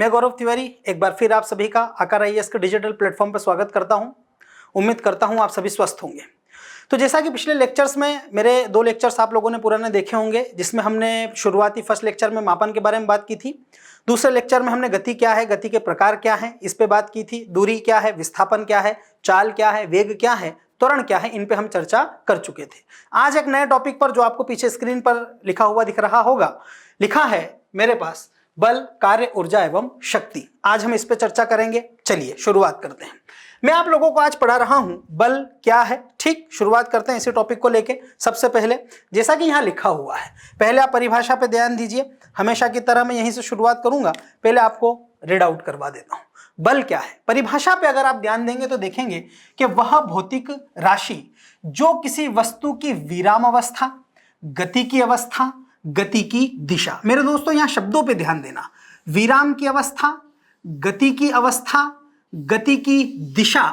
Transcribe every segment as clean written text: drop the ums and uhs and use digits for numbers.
मैं गौरव तिवारी एक बार फिर आप सभी का आकार आईएएस के डिजिटल प्लेटफॉर्म पर स्वागत करता हूं। उम्मीद करता हूं आप सभी स्वस्थ होंगे। तो जैसा कि पिछले लेक्चर्स में मेरे 2 लेक्चर्स आप लोगों ने पुराने देखे होंगे, जिसमें हमने शुरुआती फर्स्ट लेक्चर में मापन के बारे में बात की थी। दूसरे लेक्चर में हमने गति क्या है, गति के प्रकार क्या है, इस पे बात की थी। दूरी क्या है, विस्थापन क्या है, चाल क्या है, वेग क्या है, त्वरण क्या है, इन पे हम चर्चा कर चुके थे। आज एक नए टॉपिक पर, जो आपको पीछे स्क्रीन पर लिखा हुआ दिख रहा होगा, लिखा है मेरे पास बल, कार्य, ऊर्जा एवं शक्ति। आज हम इस पे चर्चा करेंगे। चलिए शुरुआत करते हैं। मैं आप लोगों को आज पढ़ा रहा हूं बल क्या है। ठीक, शुरुआत करते हैं इसी टॉपिक को लेके। सबसे पहले जैसा कि यहां लिखा हुआ है, पहले आप परिभाषा पे ध्यान दीजिए। हमेशा की तरह मैं यहीं से शुरुआत करूंगा। पहले आपको रीड आउट करवा देता हूं। बल क्या है? परिभाषा पे अगर आप ध्यान देंगे तो देखेंगे कि वह भौतिक राशि जो किसी वस्तु की विराम अवस्था, गति की अवस्था, गति की दिशा, मेरे दोस्तों यहां शब्दों पे ध्यान देना, विराम की अवस्था, गति की अवस्था, गति की दिशा,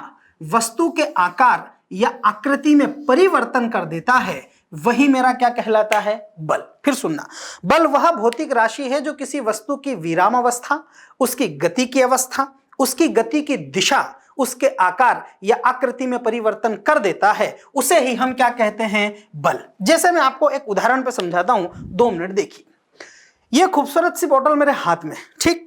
वस्तु के आकार या आकृति में परिवर्तन कर देता है, वही मेरा क्या कहलाता है? बल। फिर सुनना, बल वह भौतिक राशि है जो किसी वस्तु की विराम अवस्था, उसकी गति की अवस्था, उसकी गति की दिशा, उसके आकार या आकृति में परिवर्तन कर देता है, उसे ही हम क्या कहते हैं? बल। जैसे मैं आपको एक उदाहरण पे समझाता हूं, 2 मिनट देखिए। यह खूबसूरत सी बोतल मेरे हाथ में, ठीक,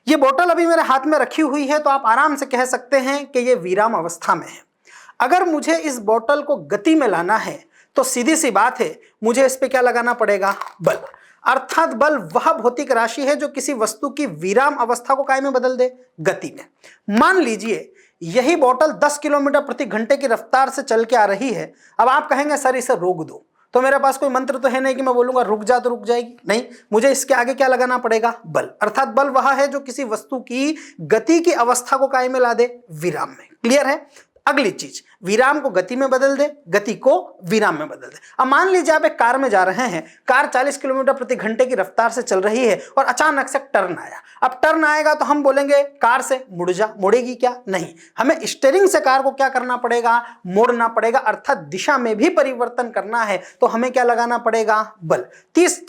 ये बोतल अभी मेरे हाथ में रखी हुई है, तो आप आराम से कह सकते हैं कि यह विराम अवस्था में है। अगर मुझे इस बोतल को गति में लाना है तो सीधी सी बात है, मुझे इस पे क्या लगाना पड़ेगा? बल। अर्थात बल वह भौतिक राशि है जो किसी वस्तु की विराम अवस्था को काय में बदल दे? गति में। मान लीजिए यही बोतल 10 किलोमीटर प्रति घंटे की रफ्तार से चल के आ रही है। अब आप कहेंगे सर इसे रोक दो, तो मेरे पास कोई मंत्र तो है नहीं कि मैं बोलूंगा रुक जा तो रुक जाएगी। नहीं, मुझे इसके आगे क्या लगाना पड़ेगा? बल। अर्थात बल वह है जो किसी वस्तु की गति की अवस्था को काय में ला दे? विराम में। क्लियर है? अगली चीज, विराम को गति में बदल दे, गति को विराम में बदल दे। अब मान लीजिए आप एक कार में जा रहे हैं, कार 40 किलोमीटर प्रति घंटे की रफ्तार से चल रही है और अचानक से टर्न आया। अब टर्न आएगा तो हम बोलेंगे कार से मुड़ जा, मुड़ेगी क्या? नहीं, हमें स्टीयरिंग से कार को क्या करना पड़ेगा? मोड़ना पड़ेगा। अर्थात दिशा में भी परिवर्तन करना है, तो हमें क्या लगाना पड़ेगा? बल।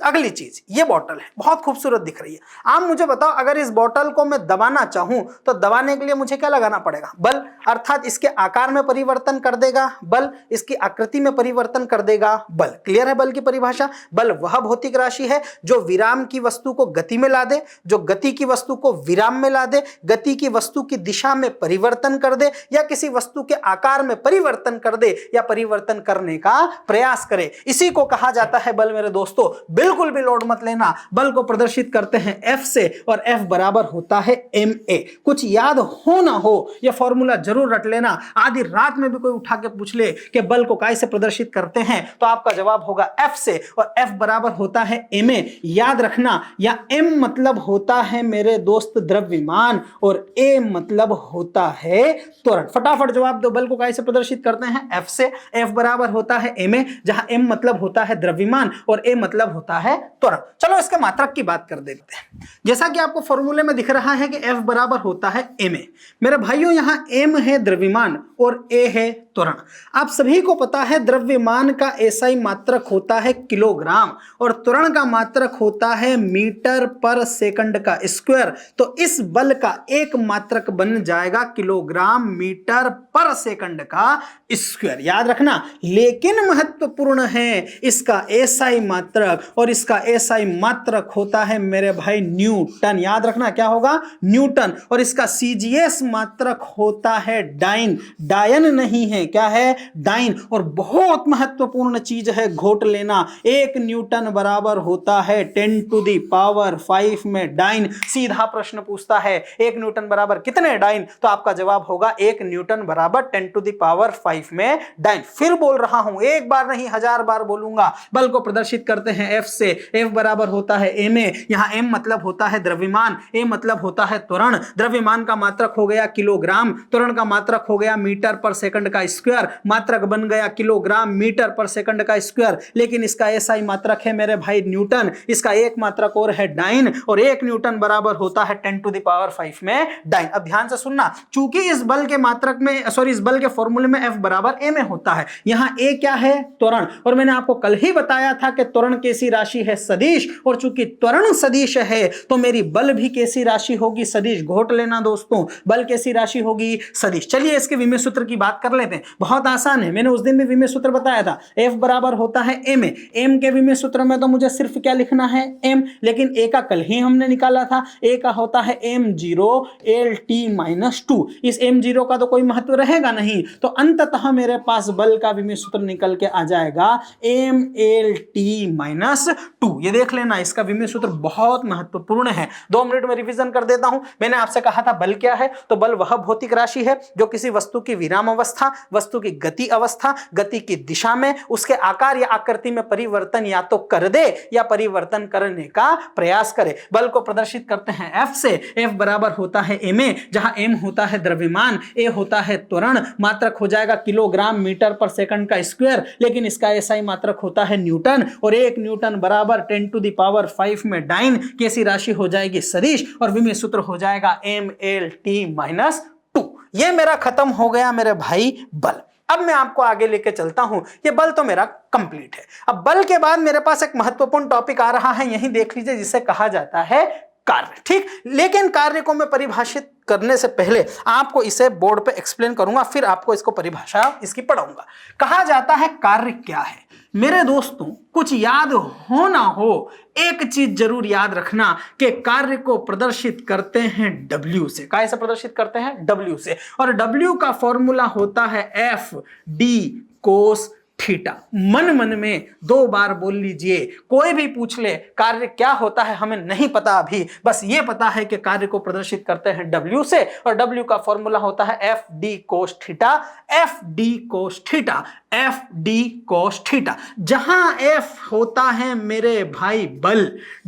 अगली चीज, ये बोतल है, बहुत खूबसूरत दिख रही है। आप मुझे बताओ, अगर इस बोतल को मैं दबाना चाहूं तो दबाने के लिए मुझे क्या लगाना पड़ेगा? बल। अर्थात इसके आकार में परिवर्तन कर देगा बल, इसकी आकृति में परिवर्तन कर देगा बल। क्लियर है बल की परिभाषा? बल वह भौतिक राशि है जो विराम की वस्तु को गति में ला दे, जो गति की वस्तु को विराम में ला दे, गति की वस्तु की दिशा में परिवर्तन कर दे, या किसी वस्तु के आकार में परिवर्तन कर दे, या परिवर्तन करने का प्रयास करे। इसी को कहा जाता है बल मेरे दोस्तों। बिल्कुल भी लोड मत लेना। बल को प्रदर्शित करते हैं F से, और F बराबर होता है ma। कुछ याद हो ना हो, यह फॉर्मूला जरूर रट लेना। आधी रात में भी कोई उठा के पूछ ले कि बल को काय से प्रदर्शित करते हैं, तो आपका जवाब होगा F से, और F बराबर होता है ma। याद रखना, या m मतलब होता है मेरे दोस्त द्रव्यमान, और a मतलब होता है त्वरण। फटाफट जवाब दो, बल को काय से प्रदर्शित करते हैं? F से। F बराबर होता है ma, जहां m मतलब होता है द्रव्यमान और a मतलब होता है त्वरण। चलो इसके मात्रक की बात कर देते हैं। जैसा कि आपको फॉर्मूले में दिख रहा है कि F बराबर होता है ma। मेरे भाइयों, यहां m है द्रव्यमान और a है त्वरण। आप सभी को पता है द्रव्यमान का एसआई मात्रक होता है किलोग्राम, और त्वरण का मात्रक होता है मीटर पर सेकंड का स्क्वायर। तो इस बल का एक मात्रक बन जाएगा किलोग्राम मीटर पर सेकंड का स्क्वायर। याद रखना, लेकिन महत्वपूर्ण है इसका एसआई मात्रक, और इसका एसआई मात्रक होता है मेरे भाई न्यूटन। याद रखना क्या होगा? न्यूटन। और इसका सीजीएस मात्रक होता है डाइन। डायन नहीं है, क्या है? डाइन। और बहुत महत्वपूर्ण चीज है, घोट लेना, 1 न्यूटन बराबर होता है 10 टू दी पावर 5 में डाइन। सीधा प्रश्न पूछता है 1 न्यूटन बराबर कितने डाइन, तो आपका जवाब होगा 1 न्यूटन बराबर 10 टू दी पावर 5 में डाइन। फिर बोल रहा हूं, एक बार नहीं 1000 बार बोलूंगा। बल को प्रदर्शित करते हैं F से। F बराबर होता है ma। यहां m मतलब होता है द्रव्यमान, a मतलब होता है त्वरण। द्रव्यमान का मात्रक हो गया किलोग्राम, त्वरण का मात्रक हो गया मीटर पर सेकंड का स्क्वायर, मात्रक बन गया किलोग्राम मीटर पर सेकंड का स्क्वायर, लेकिन इसका एसआई मात्रक है मेरे भाई न्यूटन, इसका एक मात्रक और है डाइन, और 1 न्यूटन बराबर होता है 10⁵ में डाइन। अब ध्यान से सुनना, चूंकि इस बल के मात्रक में सॉरी इस बल के फॉर्मूले में F बराबर a में होता है, यहां a क्या है? त्वरण, और मैंने आपको कल ही बताया था कि त्वरण कैसी राशि है? सदिश, और चूंकि त्वरण सदिश है तो मेरी बल भी कैसी राशि होगी? सदिश। घोट लेना दोस्तों, बल कैसी राशि होगी? सदिश। चलिए इसके विमेय सूत्र की बात कर लेते हैं, बहुत आसान है, मैंने उस दिन भी विमेय सूत्र बताया था, F बराबर होता है a में। m के विमेय सूत्र में तो मुझे सिर्फ क्या लिखना है? m, लेकिन a का कल ही हमने निकाला था, a का होता है m0 Lt-2। इस m0 का तो कोई महत्व रहेगा नहीं, तो अंततः मेरे पास बल का विमेय सूत्र निकल के आ जाएगा mLt-2। ये देख लेना, इसका विमेय सूत्र बहुत महत्वपूर्ण है। 2 मिनट में रिवीजन कर देता हूं। मैंने आपसे कहा था बल क्या है, तो बल वह भौतिक राशि है जो किसी वस्तु की विराम अवस्था, वस्तु की गति अवस्था, गति की दिशा में उसके आकार या आकृति में परिवर्तन या तो कर दे या परिवर्तन करने का प्रयास करे। बल को प्रदर्शित करते हैं F से। F बराबर होता है m, जहां m होता है द्रव्यमान, a होता है त्वरण, मात्रक हो जाएगा किलोग्राम मीटर पर सेकंड का स्क्वायर, लेकिन इसका एसआई मात्रक होता है न्यूटन, और 1 न्यूटन बराबर 10⁵ में डाइन। कैसी राशि हो जाएगी? सदिश, और विमेय सूत्र हो जाएगा mLt-2। ये मेरा खत्म हो गया मेरे भाई बल। अब मैं आपको आगे लेके चलता हूं, ये बल तो मेरा कंप्लीट है। अब बल के बाद मेरे पास एक महत्वपूर्ण टॉपिक आ रहा है, यही देख लीजिए, जिसे कहा जाता है कार्य। ठीक, लेकिन कार्य को मैं परिभाषित करने से पहले आपको इसे बोर्ड पे एक्सप्लेन करूंगा, फिर आपको इसको परिभाषा इसकी पढ़ाऊंगा। कहा जाता है कार्य क्या है? मेरे दोस्तों, कुछ याद हो ना हो, एक चीज जरूर याद रखना कि कार्य को प्रदर्शित करते हैं W से। कैसे प्रदर्शित करते हैं? W से, और W का फॉर्मूला होता है FD cos थीटा। मन मन में 2 बार बोल लीजिए। कोई भी पूछ ले कार्य क्या होता है, हमें नहीं पता अभी, बस ये पता है कि कार्य को प्रदर्शित करते हैं W से, और W का फॉर्मूला होता है FD cos theta. FD cos theta, FD cos theta. जहां F होता है मेरे भाई बल,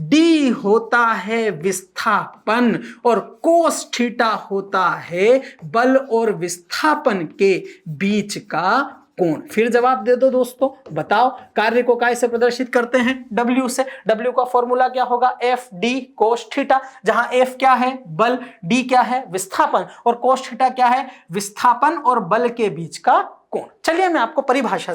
D होता है विस्थापन, और cos थीटा होता है बल और विस्थापन के बीच का कोण। फिर जवाब दे दो दोस्तों, बताओ कार्य को कैसे प्रदर्शित करते हैं? W से। W का फॉर्मूला क्या होगा? FD cos थीटा, जहां F क्या है? बल, D क्या है? विस्थापन, और cos थीटा क्या है? विस्थापन और बल के बीच का कोण। चलिए मैं आपको परिभाषा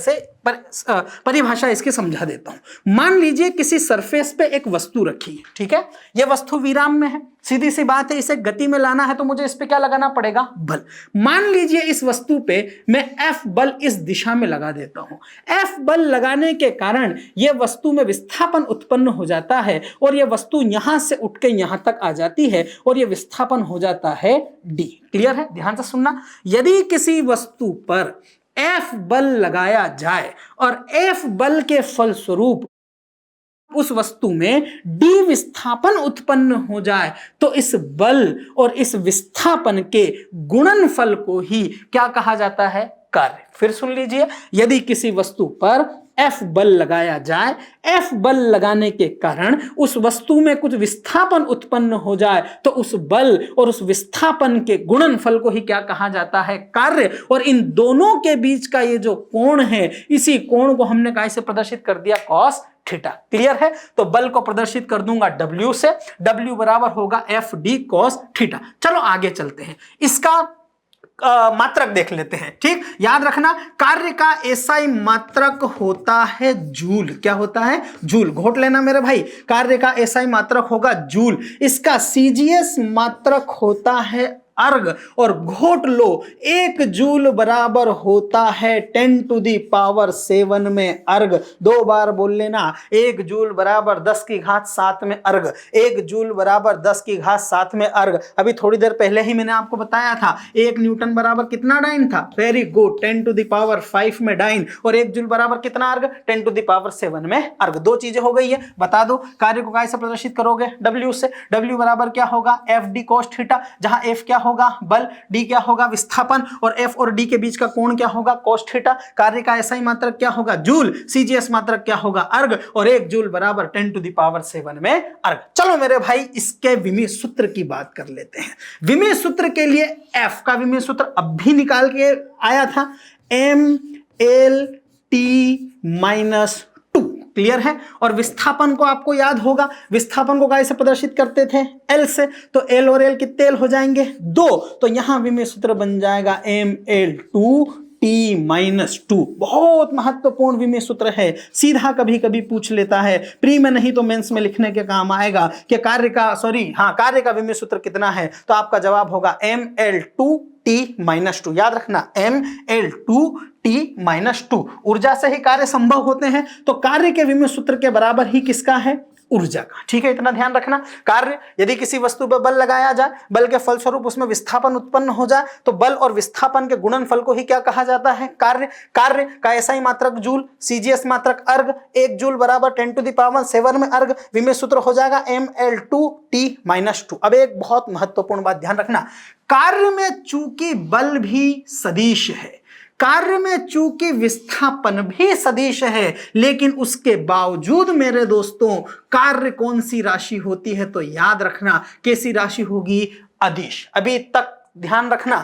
इसकी समझा देता हूं। मान लीजिए किसी सरफेस पे एक वस्तु रखी है, ठीक है, यह वस्तु विराम में है, सीधी सी बात है, इसे गति में लाना है तो मुझे इस पे क्या लगाना पड़ेगा? बल। मान लीजिए इस वस्तु पे मैं F बल इस दिशा में लगा देता हूं। F बल लगाने के कारण यह वस्तु में विस्थापन उत्पन्न हो जाता है, और यह वस्तु यहां से उठ के यहां तक आ जाती है, और यह विस्थापन हो जाता है D। क्लियर है? ध्यान से सुनना, यदि किसी वस्तु पर F बल लगाया जाए और F बल के फलस्वरूप उस वस्तु में D विस्थापन उत्पन्न हो जाए, तो इस बल और इस विस्थापन के गुणनफल को ही क्या कहा जाता है? कार्य। फिर सुन लीजिए, यदि किसी वस्तु पर F बल लगाया जाए, F बल लगाने के कारण उस वस्तु में कुछ विस्थापन उत्पन्न हो जाए, तो उस बल और उस विस्थापन के गुणनफल को ही क्या कहा जाता है? कार्य। और इन दोनों के बीच का ये जो कोण है, इसी कोण को हमने कैसे प्रदर्शित कर दिया? cos theta. क्लियर है? तो बल को प्रदर्शित कर दूंगा W से। W बराबर होगा FD cos थीटा। चलो आगे चलते हैं, इसका मात्रक देख लेते हैं। ठीक, याद रखना, कार्य का एसआई मात्रक होता है जूल। क्या होता है? जूल। घोट लेना मेरे भाई, कार्य का एसआई मात्रक होगा जूल। इसका सीजीएस मात्रक होता है अर्ग, और घोट लो 1 जूल बराबर होता है 10⁷ में अर्ग। 2 बार बोल लेना, 1 जूल बराबर 10�7 में अर्ग। 1 जूल बराबर 10�7 में अर्ग। अभी थोड़ी देर पहले ही मैंने आपको बताया था 1 न्यूटन बराबर कितना डाइन था? वेरी गुड, 10⁵ में डाइन। और 1 जूल बराबर कितना अर्ग? 10⁷ में अर्ग। 2 चीजें हो गई है। बता दो कार्य को कैसे प्रदर्शित करोगे? W से। W बराबर क्या होगा? FD cos थीटा, जहां F क्या होगा बल, d क्या होगा विस्थापन, और f और d के बीच का कोण क्या होगा cos थीटा। कार्य का SI मात्रक क्या होगा जूल, CGS मात्रक क्या होगा अर्ग, और 1 जूल बराबर 10⁻7 में अर्ग। चलो मेरे भाई इसके विमीय सूत्र की बात कर लेते हैं। विमीय सूत्र के लिए f का विमीय सूत्र अब भी निकाल के आया था, MLT-2, क्लियर है। और विस्थापन को आपको याद होगा, विस्थापन को कैसे प्रदर्शित करते थे L से, तो L और L कितने L हो जाएंगे 2, तो यहां विमीय सूत्र बन जाएगा ML2T-2। बहुत महत्वपूर्ण विमीय सूत्र है, सीधा कभी कभी पूछ लेता है, प्री में नहीं तो मेंस में लिखने के काम आएगा कि कार्य का विमीय सूत्र कितना है, तो आपका जवाब होगा ML2T-2। याद रखना ML2T-2। ऊर्जा से ही कार्य संभव होते हैं, तो कार्य के विमीय सूत्र के बराबर ही किसका है ऊर्जा का, ठीक है, इतना ध्यान रखना। कार्य यदि किसी वस्तु पर बल लगाया जाए, बल के फलस्वरूप उसमें विस्थापन उत्पन्न हो जाए, तो बल और विस्थापन के गुणनफल को ही क्या कहा जाता है कार्य। कार्य का SI मात्रक जूल, CGS मात्रक अर्ग, 1 जूल बराबर 10⁻7 में अर्ग। विमीय सूत्र हो जाएगा ML2T-2। अब एक बहुत महत्वपूर्ण बात ध्यान रखना, कार्य में चूंकि बल भी सदिश है, कार्य में चूंकि विस्थापन भी सदिश है, लेकिन उसके बावजूद मेरे दोस्तों कार्य कौन सी राशि होती है, तो याद रखना कैसी राशि होगी अदिश। अभी तक ध्यान रखना,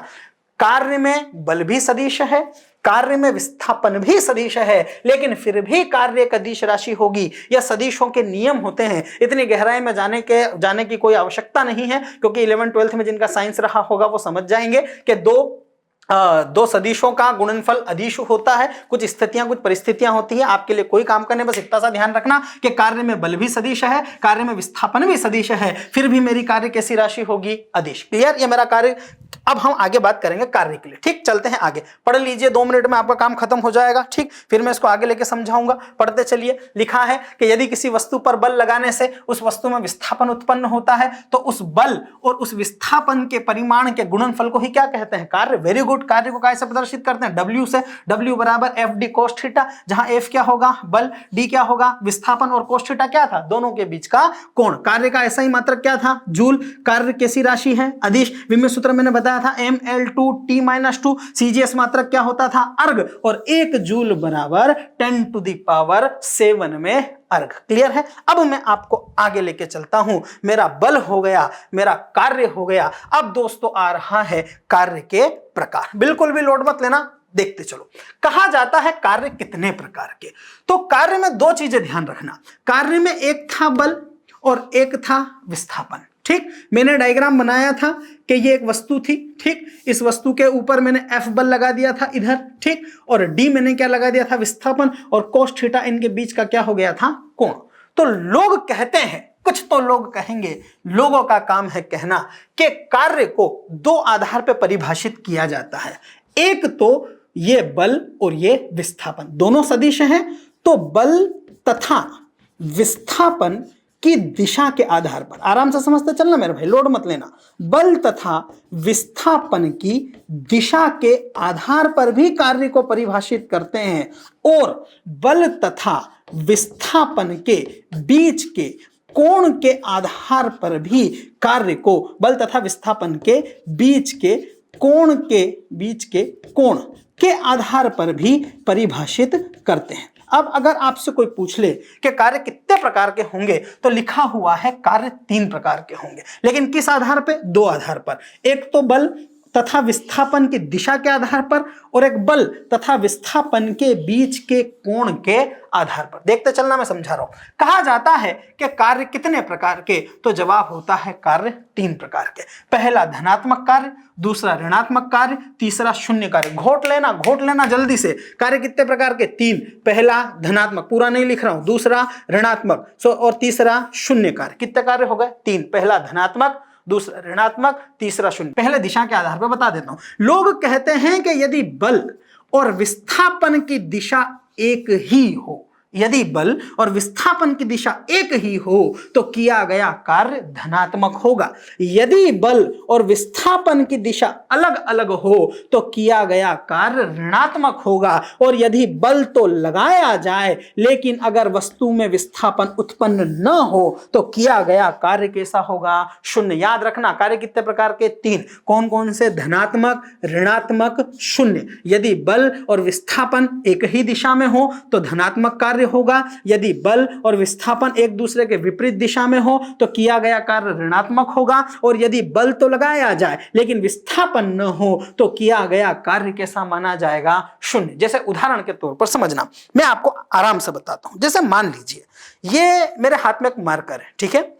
कार्य में बल भी सदिश है, कार्य में विस्थापन भी सदिश है, लेकिन फिर भी कार्य एक अदिश राशि होगी। यह सदिशों के नियम होते हैं, इतनी गहराई में जाने की कोई आवश्यकता नहीं है, क्योंकि 11th-12th में जिनका साइंस रहा होगा वो समझ जाएंगे कि दो सदिशों का गुणनफल अदिश होता है। कुछ स्थितियां कुछ परिस्थितियां होती है, आपके लिए कोई काम करने, बस इतना सा ध्यान रखना कि कार्य में बल भी सदिश है, कार्य में विस्थापन भी सदिश है, फिर भी मेरी कार्य कैसी राशि होगी अदिश। क्लियर, ये मेरा कार्य। अब हम आगे बात करेंगे कार्य के लिए, ठीक, चलते हैं आगे। पढ़ लीजिए, 2 मिनट में आपका काम खत्म हो जाएगा, ठीक, फिर मैं इसको आगे लेके समझाऊंगा। पढ़ते चलिए। लिखा है कि यदि किसी वस्तु पर बल लगाने से उस वस्तु में विस्थापन उत्पन्न होता है, तो उस बल और उस विस्थापन के परिमाण के गुणनफल को ही क्या कहते हैं कार्य। Very good. कार्य को कैसे प्रदर्शित करते हैं W से, W बराबर FD cos थीटा, जहां F क्या होगा बल, D क्या होगा विस्थापन, और cos थीटा क्या था दोनों के बीच का कोण। कार्य का SI मात्रक क्या था जूल। कार्य कैसी राशि है अदिश। विमीय सूत्र मैंने बताया था ML2T-2। CGS मात्रक क्या होता था अर्ग, और 1 जूल बराबर 10⁻7 में अर्ग। क्लियर है। अब मैं आपको आगे लेके चलता हूं। मेरा बल हो गया, मेरा कार्य हो गया। अब दोस्तों आ रहा है कार्य के प्रकार। बिल्कुल भी लोड मत लेना, देखते चलो। कहा जाता है कार्य कितने प्रकार के, तो कार्य में 2 चीजें ध्यान रखना। कार्य में एक था बल और एक था विस्थापन, ठीक। मैंने डायग्राम बनाया था कि ये एक वस्तु थी, ठीक, इस वस्तु के ऊपर मैंने F बल लगा दिया था इधर, ठीक, और D मैंने क्या लगा दिया था विस्थापन, और cos थीटा इनके बीच का क्या हो गया था कोण। तो लोग कहते हैं, कुछ तो लोग कहेंगे, लोगों का काम है कहना कि कार्य को 2 आधार पर परिभाषित किया जाता है। एक तो ये बल और ये विस्थापन दोनों सदिश हैं, तो बल तथा विस्थापन की दिशा के आधार पर, आराम से समझते चलना मेरे भाई, लोड मत लेना। बल तथा विस्थापन की दिशा के आधार पर भी कार्य को परिभाषित करते हैं, और बल तथा विस्थापन के बीच के कोण के आधार पर भी कार्य को, बल तथा विस्थापन के बीच के कोण के आधार पर भी परिभाषित करते हैं। अब अगर आपसे कोई पूछ ले कि कार्य कितने प्रकार के होंगे, तो लिखा हुआ है कार्य 3 प्रकार के होंगे, लेकिन किस आधार पे 2 आधार पर। एक तो बल तथा विस्थापन की दिशा के आधार पर, और एक बल तथा विस्थापन के बीच के कोण के आधार पर। देखते चलना, मैं समझा रहा हूं। कहा जाता है कि कार्य कितने प्रकार के, तो जवाब होता है कार्य 3 प्रकार के। पहला धनात्मक कार्य, दूसरा ऋणात्मक कार्य, तीसरा शून्य कार्य। घोट लेना जल्दी से। कार्य कितने प्रकार के 3। पहला धनात्मक, पूरा नहीं लिख रहा हूं, दूसरा ऋणात्मक, और तीसरा शून्य कार्य। कितने कार्य हो गए 3। पहला धनात्मक, दूसरा ऋणात्मक, तीसरा शून्य। पहले दिशा के आधार पर बता देता हूं। लोग कहते हैं कि यदि बल और विस्थापन की दिशा एक ही हो, यदि बल और विस्थापन की दिशा एक ही हो तो किया गया कार्य धनात्मक होगा। यदि बल और विस्थापन की दिशा अलग अलग हो तो किया गया कार्य ऋणात्मक होगा। और यदि बल तो लगाया जाए लेकिन अगर वस्तु में विस्थापन उत्पन्न न हो तो किया गया कार्य कैसा होगा? शून्य। याद रखना कार्य कितने प्रकार के? 3। कौन कौन से? धनात्मक, ऋणात्मक, शून्य। यदि बल और विस्थापन एक ही दिशा में हो तो धनात्मक कार्य होगा। यदि बल और विस्थापन एक दूसरे के विपरीत दिशा में हो तो किया गया कार्य ऋणात्मक होगा। और यदि बल तो लगाया जाए लेकिन विस्थापन न हो तो किया गया कार्य कैसा माना जाएगा? शून्य। जैसे उदाहरण के तौर पर समझना, मैं आपको आराम से बताता हूं। जैसे मान लीजिए ये मेरे हाथ में एक मार्कर है, ठीक है।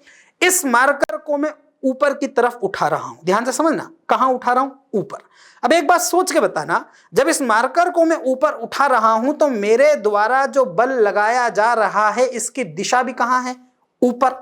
इस मार्कर को मैं ऊपर की तरफ उठा रहा हूं, ध्यान से समझना। कहां उठा रहा हूं? ऊपर। अब एक बात सोच के बताना, जब इस मार्कर को मैं ऊपर उठा रहा हूं तो मेरे द्वारा जो बल लगाया जा रहा है इसकी दिशा भी कहां है? ऊपर।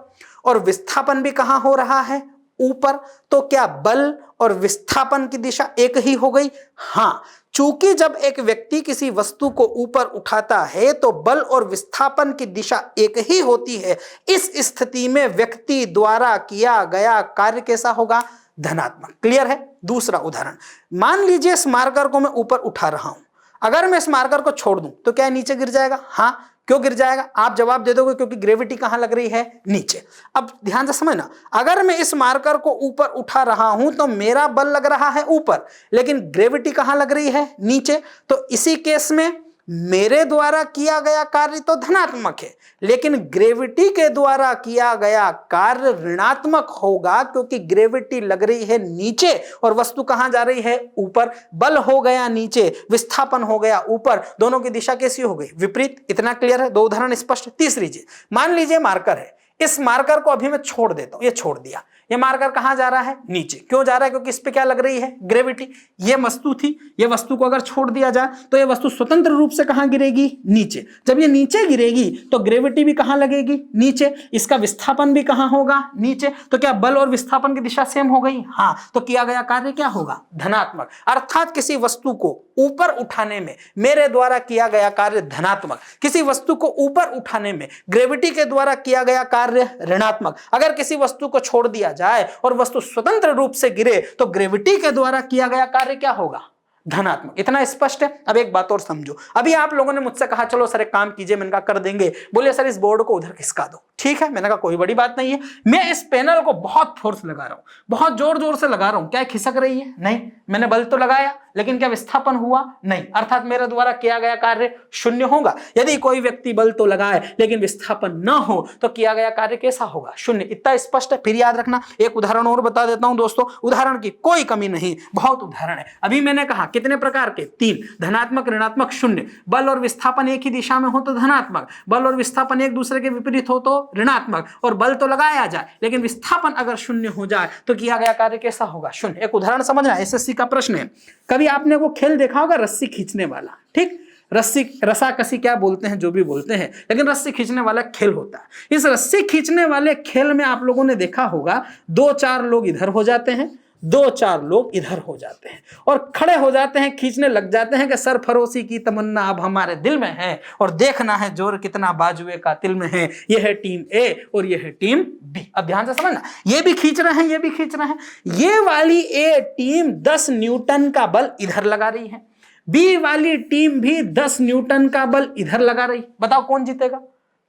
और विस्थापन भी कहां हो रहा है? ऊपर। तो क्या बल और विस्थापन की दिशा एक ही हो गई? हां। चूंकि जब एक व्यक्ति किसी वस्तु को ऊपर उठाता है तो बल और विस्थापन की दिशा एक ही होती है। इस स्थिति में व्यक्ति द्वारा किया गया कार्य कैसा होगा? धनात्मक। क्लियर है? दूसरा उदाहरण, मान लीजिए इस मार्कर को मैं ऊपर उठा रहा हूं, अगर मैं इस मार्कर को छोड़ दूं तो क्या नीचे गिर जाएगा? हां। क्यों गिर जाएगा? आप जवाब दे दोगे क्योंकि ग्रेविटी कहां लग रही है? नीचे। अब ध्यान से समझना, अगर मैं इस मार्कर को ऊपर उठा रहा हूं तो मेरा बल लग रहा है ऊपर लेकिन ग्रेविटी कहां लग रही है? नीचे। तो इसी केस में मेरे द्वारा किया गया कार्य तो धनात्मक है लेकिन ग्रेविटी के द्वारा किया गया कार्य ऋणात्मक होगा क्योंकि ग्रेविटी लग रही है नीचे और वस्तु कहां जा रही है? ऊपर। बल हो गया नीचे, विस्थापन हो गया ऊपर, दोनों की दिशा कैसी हो गई? विपरीत। इतना क्लियर है? 2 उदाहरण स्पष्ट। तीसरी चीज, मान लीजिए मार्कर है, इस मार्कर को अभी मैं छोड़ देता हूं, ये छोड़ दिया, ये मार्कर कहां जा रहा है? नीचे। क्यों जा रहा है? क्योंकि इस पे क्या लग रही है? ग्रेविटी। ये वस्तु थी, ये वस्तु को अगर छोड़ दिया जाए तो ये वस्तु स्वतंत्र रूप से कहां गिरेगी? नीचे। जब ये नीचे गिरेगी तो ग्रेविटी भी कहां लगेगी? नीचे। इसका विस्थापन भी कहां होगा? नीचे। तो क्या बल और विस्थापन की दिशा सेम हो गई? हां। तो किया गया कार्य क्या होगा? धनात्मक। अर्थात किसी वस्तु को ऊपर उठाने में मेरे द्वारा किया गया कार्य धनात्मक, किसी वस्तु को ऊपर उठाने में ग्रेविटी के द्वारा किया गया कार्य ऋणात्मक। अगर किसी वस्तु को छोड़ दिया जाए और वस्तु स्वतंत्र रूप से गिरे तो ग्रेविटी के द्वारा किया गया कार्य क्या होगा? धनात्मक। इतना स्पष्ट है? अब एक बात और समझो, अभी आप लोगों ने मुझसे कहा चलो सर एक काम कीजिए, मैंने कहा कर देंगे। बोले सर इस बोर्ड को उधर खिसका दो। ठीक है, मैंने कहा कोई बड़ी बात नहीं है। मैं इस पैनल को बहुत फोर्स लगा रहा हूं, बहुत जोर जोर से लगा रहा हूं, क्या खिसक रही है? नहीं। मैंने बल तो लगाया लेकिन क्या विस्थापन हुआ? नहीं। अर्थात मेरे द्वारा किया गया कार्य शून्य होगा। यदि कोई व्यक्ति बल तो लगाए लेकिन विस्थापन न हो तो किया गया कार्य कैसा होगा? शून्य। इतना स्पष्ट है? फिर याद रखना, एक उदाहरण और बता देता हूं दोस्तों, उदाहरण की कोई कमी नहीं, बहुत उदाहरण है। अभी मैंने कहा कितने प्रकार के? 3। धनात्मक, ऋणात्मक, शून्य। बल और विस्थापन एक ही दिशा में हो तो धनात्मक, बल और विस्थापन एक दूसरे के विपरीत हो तो ऋणात्मक, और बल तो लगाया जाए लेकिन विस्थापन अगर शून्य हो जाए तो किया गया कार्य कैसा होगा? शून्य। एक उदाहरण समझना, एसएससी का प्रश्न है। कभी आपने वो खेल देखा होगा रस्सी खींचने वाला, ठीक? रस्सी, रसाकसी क्या बोलते हैं, जो भी बोलते हैं, लेकिन रस्सी खींचने वाला खेल होता है। इस रस्सी खींचने वाले खेल में आप लोगों ने देखा होगा 2-4 लोग इधर हो जाते हैं, 2-4 लोग इधर हो जाते हैं और खड़े हो जाते हैं, खींचने लग जाते हैं कि सरफरोशी की तमन्ना अब हमारे दिल में है और देखना है जोर कितना बाजुए का तिल में है। ये है टीम ए और ये है टीम बी। अब ध्यान से समझना, ये भी खींच रहे हैं, ये भी खींच रहे हैं। ये वाली ए टीम 10 न्यूटन का बल इधर लगा रही है, बी वाली टीम भी 10 न्यूटन का बल इधर लगा रही। बताओ कौन जीतेगा?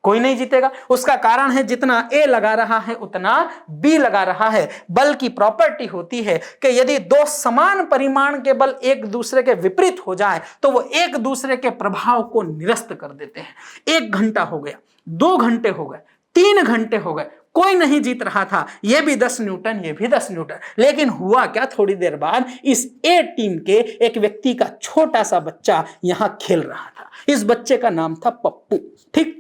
कोई नहीं जीतेगा। उसका कारण है जितना ए लगा रहा है उतना बी लगा रहा है। बल की प्रॉपर्टी होती है कि यदि 2 समान परिमाण के बल एक दूसरे के विपरीत हो जाए तो वो एक दूसरे के प्रभाव को निरस्त कर देते हैं। 1 घंटा हो गया, 2 घंटे हो गए, 3 घंटे हो गए, कोई नहीं जीत रहा था। ये भी 10 न्यूटन, ये भी 10 न्यूटन। लेकिन हुआ क्या, थोड़ी देर बाद इस ए टीम के एक व्यक्ति का छोटा सा बच्चा यहां खेल रहा था। इस बच्चे का नाम था पप्पू, ठीक?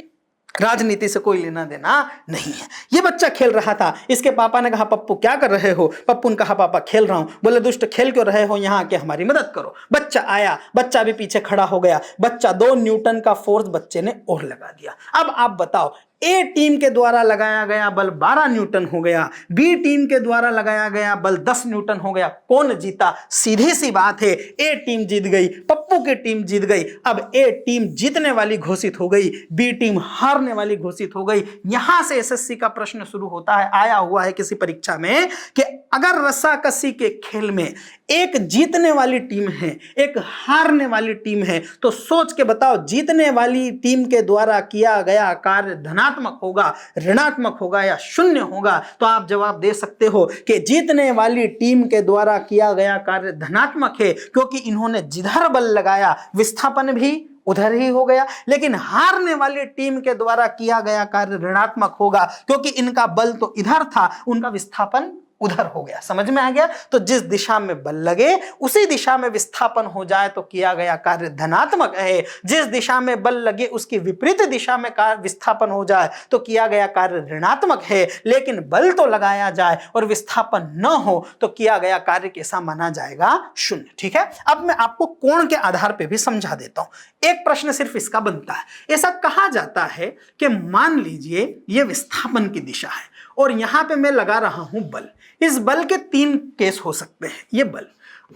राजनीति से कोई लेना देना नहीं है। ये बच्चा खेल रहा था। इसके पापा ने कहा पप्पू क्या कर रहे हो? पप्पू ने कहा पापा खेल रहा हूं। बोले दुष्ट खेल क्यों रहे हो, यहाँ आके हमारी मदद करो। बच्चा आया, बच्चा भी पीछे खड़ा हो गया। बच्चा 2 न्यूटन का फोर्स बच्चे ने और लगा दिया। अब आप बताओ ए टीम के द्वारा लगाया गया बल 12 न्यूटन हो गया, बी टीम के द्वारा लगाया गया बल 10 न्यूटन हो गया। कौन जीता? सीधी सी बात है, ए टीम जीत गई, पप्पू की टीम जीत गई। अब ए टीम जीतने वाली घोषित हो गई, बी टीम हारने वाली घोषित हो गई। यहां से एसएससी का प्रश्न शुरू होता है, आया हुआ है किसी परीक्षा में कि अगर रस्साकसी के खेल में एक जीतने वाली टीम है, एक हारने वाली टीम है, तो सोच के बताओ जीतने वाली टीम के द्वारा किया गया कार्य धनात्मक होगा, ऋणात्मक होगा या शून्य होगा? तो आप जवाब दे सकते हो कि जीतने वाली टीम के द्वारा किया गया कार्य धनात्मक है, क्योंकि इन्होंने जिधर बल लगाया विस्थापन भी उधर ही हो गया। लेकिन हारने वाली टीम के द्वारा किया गया कार्य ऋणात्मक होगा, क्योंकि इनका बल तो इधर था, उनका विस्थापन उधर हो गया। समझ में आ गया? तो जिस दिशा में बल लगे उसी दिशा में विस्थापन हो जाए तो किया गया कार्य धनात्मक है, जिस दिशा में बल लगे उसकी विपरीत दिशा में विस्थापन हो जाए तो किया गया कार्य ऋणात्मक है। लेकिन बल तो लगाया जाए और विस्थापन न हो तो किया गया कार्य कैसा माना जाएगा? शून्य। ठीक है, अब मैं आपको कोण के आधार पर भी समझा देता हूं। एक प्रश्न सिर्फ इसका बनता है, ऐसा कहा जाता है कि मान लीजिए यह विस्थापन की दिशा है और यहां पे मैं लगा रहा हूं बल। इस बल के 3 केस हो सकते हैं। ये बल,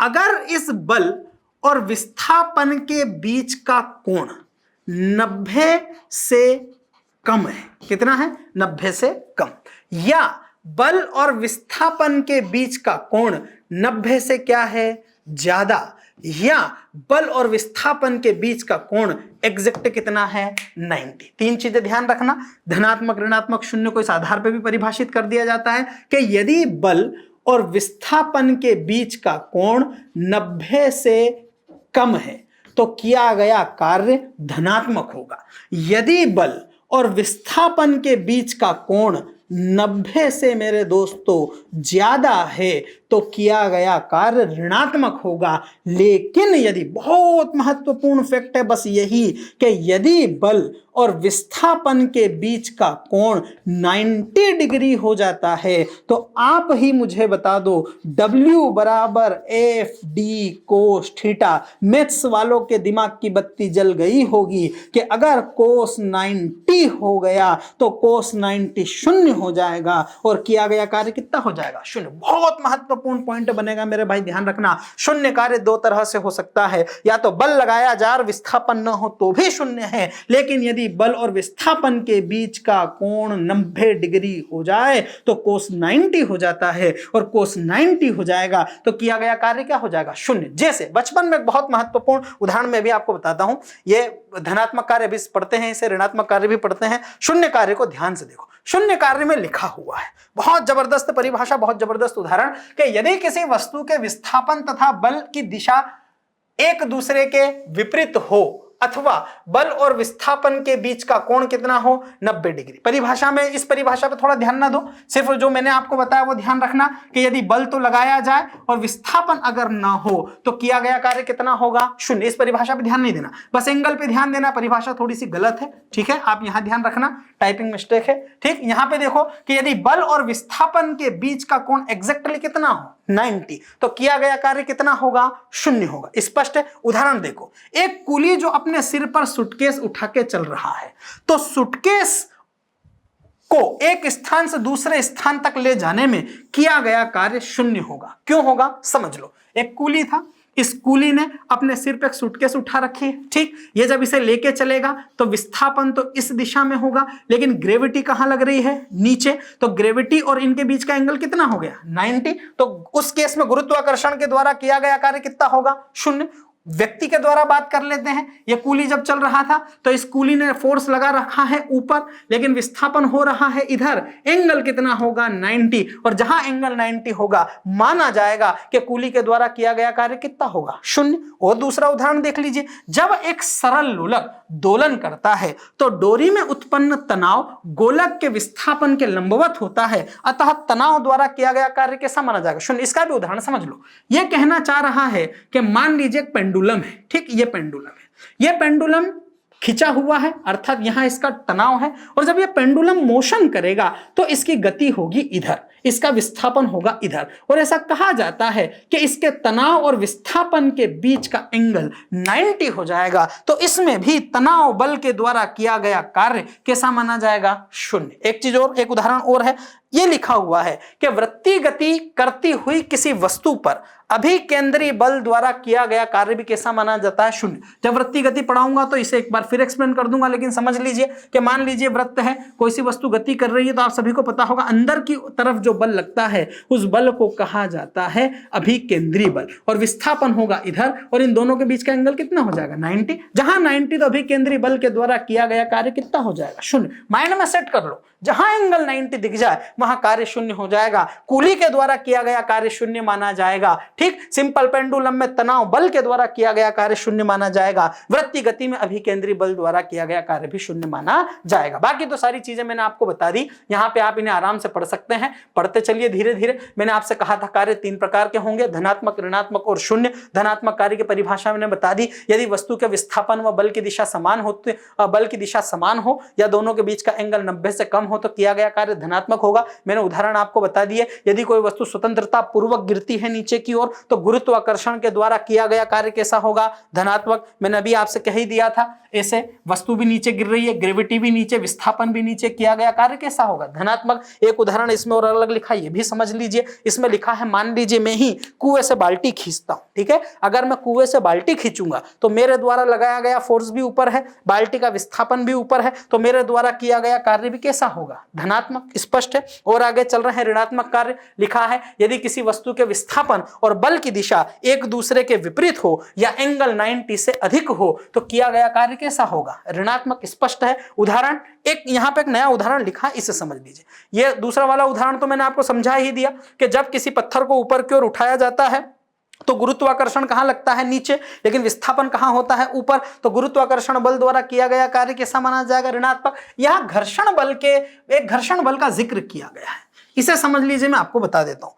अगर इस बल और विस्थापन के बीच का कोण 90 से कम है, कितना है? 90 से कम, या बल और विस्थापन के बीच का कोण 90 से क्या है? ज्यादा, या बल और विस्थापन के बीच का कोण एग्जैक्ट कितना है? 90। 3 चीजें ध्यान रखना, धनात्मक, ऋणात्मक, शून्य को इस आधार पर भी परिभाषित कर दिया जाता है कि यदि बल और विस्थापन के बीच का कोण 90 से कम है तो किया गया कार्य धनात्मक होगा। यदि बल और विस्थापन के बीच का कोण 90 से मेरे दोस्तों ज्यादा है तो किया गया कार्य ऋणात्मक होगा। लेकिन यदि, बहुत महत्वपूर्ण फैक्ट है बस यही, कि यदि बल और विस्थापन के बीच का कोण 90 डिग्री हो जाता है तो आप ही मुझे बता दो, W बराबर FD कोस थीटा। मैथ्स वालों के दिमाग की बत्ती जल गई होगी कि अगर कोस 90 हो गया तो कोस 90 शून्य हो जाएगा और किया गया कार्य कितना हो जाएगा? शून्य। बहुत महत्वपूर्ण पॉइंट बनेगा मेरे भाई, ध्यान रखना। शून्य कार्य 2 तरह से हो सकता है, या तो बल लगाया जाए और विस्थापन न हो तो भी शून्य है, लेकिन यदि बल और विस्थापन के बीच का कोण 90 डिग्री हो जाए तो कोस 90 हो जाता है, और कोस 90 हो जाएगा तो किया गया कार्य क्या हो जाएगा? शून्य। जैसे बचपन में एक बहुत महत्वपूर्ण उदाहरण मैं भी आपको बताता हूं, ये धनात्मक कार्य भी पढ़ते हैं, इसे ऋणात्मक कार्य भी पढ़ते हैं। शून्य कार्य को ध्यान से देखो, शून्य कार्य में लिखा हुआ है, बहुत जबरदस्त परिभाषा, बहुत जबरदस्त उदाहरण, कि यदि किसी वस्तु के विस्थापन तथा बल की दिशा एक दूसरे के विपरीत हो अथवा बल और विस्थापन के बीच का कोण कितना हो? 90 डिग्री। परिभाषा में, इस परिभाषा पे थोड़ा ध्यान ना दो, सिर्फ जो मैंने आपको बताया वो ध्यान रखना कि यदि बल तो लगाया जाए और विस्थापन अगर ना हो तो किया गया कार्य कितना होगा? शून्य। इस परिभाषा पे ध्यान नहीं देना, बस एंगल पे ध्यान देना। परिभाषा थोड़ी सी गलत है, ठीक है, आप यहां ध्यान रखना, टाइपिंग मिस्टेक है। ठीक, यहां पे देखो कि यदि बल और विस्थापन के बीच का कोण एग्जैक्टली कितना हो? 90, तो किया गया कार्य कितना होगा? शून्य होगा। स्पष्ट है? उदाहरण देखो, एक कुली जो अपने सिर पर सूटकेस उठा के चल रहा है, तो सूटकेस को एक स्थान से दूसरे स्थान तक ले जाने में किया गया कार्य शून्य होगा। क्यों होगा? समझ लो। एक कुली था, इस कुली ने अपने सिर पे एक सूटकेस उठा रखी है, ठीक, ये जब इसे लेके चलेगा तो विस्थापन तो इस दिशा में होगा, लेकिन ग्रेविटी कहां लग रही है? नीचे। तो ग्रेविटी और इनके बीच का एंगल कितना हो गया? 90। तो उस केस में गुरुत्वाकर्षण के द्वारा किया गया कार्य कितना होगा? शून्य। व्यक्ति के द्वारा बात कर लेते हैं, यह कूली जब चल रहा था तो इस कूली ने फोर्स लगा रखा है ऊपर, लेकिन विस्थापन हो रहा है इधर, एंगल कितना होगा? 90, और जहां एंगल 90 होगा माना जाएगा कि कूली के द्वारा किया गया कार्य कितना होगा? शून्य। और दूसरा उदाहरण देख लीजिए, जब एक सरल लोलक दोलन करता है तो डोरी में उत्पन्न तनाव गोलक के विस्थापन के लंबवत होता है, अतः तनाव द्वारा किया गया कार्य कैसा माना जाएगा? शून्य। इसका भी उदाहरण समझ लो। यह कहना चाह रहा है कि मान लीजिए पेंडुलम है, ठीक, ये पेंडुलम है, ये पेंडुलम खिंचा हुआ है, अर्थात यहां इसका तनाव है, और जब ये पेंडुलम मोशन करेगा तो इसकी गति होगी इधर, इसका विस्थापन होगा इधर। और ऐसा कहा जाता है कि इसके तनाव और विस्थापन के बीच का एंगल 90 हो जाएगा। तो इसमें भी तनाव बल के द्वारा किया गया कार्य कैसा माना जाएगा? शून्य। एक चीज और, एक उदाहरण और है, ये लिखा हुआ है कि वृत्तीय गति करती हुई किसी वस्तु पर अभिकेंद्री बल द्वारा किया गया कार्य भी कैसा माना जाता है? शून्य। जब वृत्तीय गति पढ़ाऊंगा तो इसे एक बार फिर एक्सप्लेन कर दूंगा, लेकिन समझ लीजिए कि मान लीजिए वृत्त है, कोई सी वस्तु गति कर रही है, तो आप सभी को पता होगा अंदर की तरफ जो बल लगता है उस बल को कहा जाता है अभिकेंद्री बल, और विस्थापन होगा इधर, और इन दोनों के बीच का एंगल कितना हो जाएगा? 90। जहां 90 तो अभिकेंद्री बल के द्वारा किया गया कार्य कितना हो जाएगा? शून्य। माइंड में सेट कर लो, जहां एंगल 90 दिख जाए वहां कार्य शून्य हो जाएगा। कूली के द्वारा किया गया कार्य शून्य माना जाएगा। ठीक, सिंपल पेंडुलम में तनाव बल के द्वारा किया गया कार्य शून्य माना जाएगा। वृत्तीय गति में अभिकेंद्री बल द्वारा किया गया कार्य भी शून्य माना जाएगा। बाकी तो सारी चीजें मैंने आपको बता दी, यहां पे आप इन्हें आराम से पढ़ सकते हैं। पढ़ते चलिए धीरे धीरे। मैंने आपसे कहा था कार्य 3 प्रकार के होंगे, धनात्मक, ऋणात्मक और शून्य। धनात्मक कार्य की परिभाषा मैंने बता दी, यदि वस्तु के विस्थापन व बल की दिशा समान होते, बल की दिशा समान हो या दोनों के बीच का एंगल 90 से कम हो तो किया गया कार्य धनात्मक होगा। मैंने उदाहरण आपको बता दिए, यदि कोई वस्तु स्वतंत्रता पूर्वक गिरती है नीचे की ओर तो गुरुत्वाकर्षण के द्वारा किया गया कार्य कैसा होगा? धनात्मक। मैंने अभी आपसे कह ही दिया था, ऐसे वस्तु भी नीचे गिर रही है, ग्रेविटी भी नीचे, विस्थापन भी नीचे, किया गया कार्य कैसा होगा? धनात्मक। एक उदाहरण इसमें और अलग लिखा है, ये भी समझ लीजिए। इसमें लिखा है, मान लीजिए मैं ही कुएं से बाल्टी खींचता हूं, ठीक है। अगर मैं कुएं से बाल्टी खींचूंगा तो मेरे द्वारा लगाया गया फोर्स भी ऊपर है, बाल्टी का विस्थापन भी ऊपर है, तो मेरे द्वारा किया गया कार्य भी कैसा होगा? धनात्मक। स्पष्ट है। और आगे चल रहे हैं, ऋणात्मक कार्य लिखा है, यदि किसी वस्तु के विस्थापन और बल की दिशा एक दूसरे के विपरीत हो या एंगल 90 से अधिक हो तो किया गया कार्य कैसा होगा? ऋणात्मक। स्पष्ट है। उदाहरण एक, यहां पे एक नया उदाहरण लिखा है, इसे समझ लीजिए। यह दूसरा वाला उदाहरण तो मैंने आपको समझा ही दिया कि जब किसी पत्थर को ऊपर की ओर उठाया जाता है तो गुरुत्वाकर्षण कहां लगता है? नीचे, लेकिन विस्थापन कहां होता है? ऊपर। तो गुरुत्वाकर्षण बल द्वारा किया गया कार्य कैसा माना जाएगा? ऋणात्मक। यहां घर्षण बल के, एक घर्षण बल का जिक्र किया गया है, इसे समझ लीजिए, मैं आपको बता देता हूं।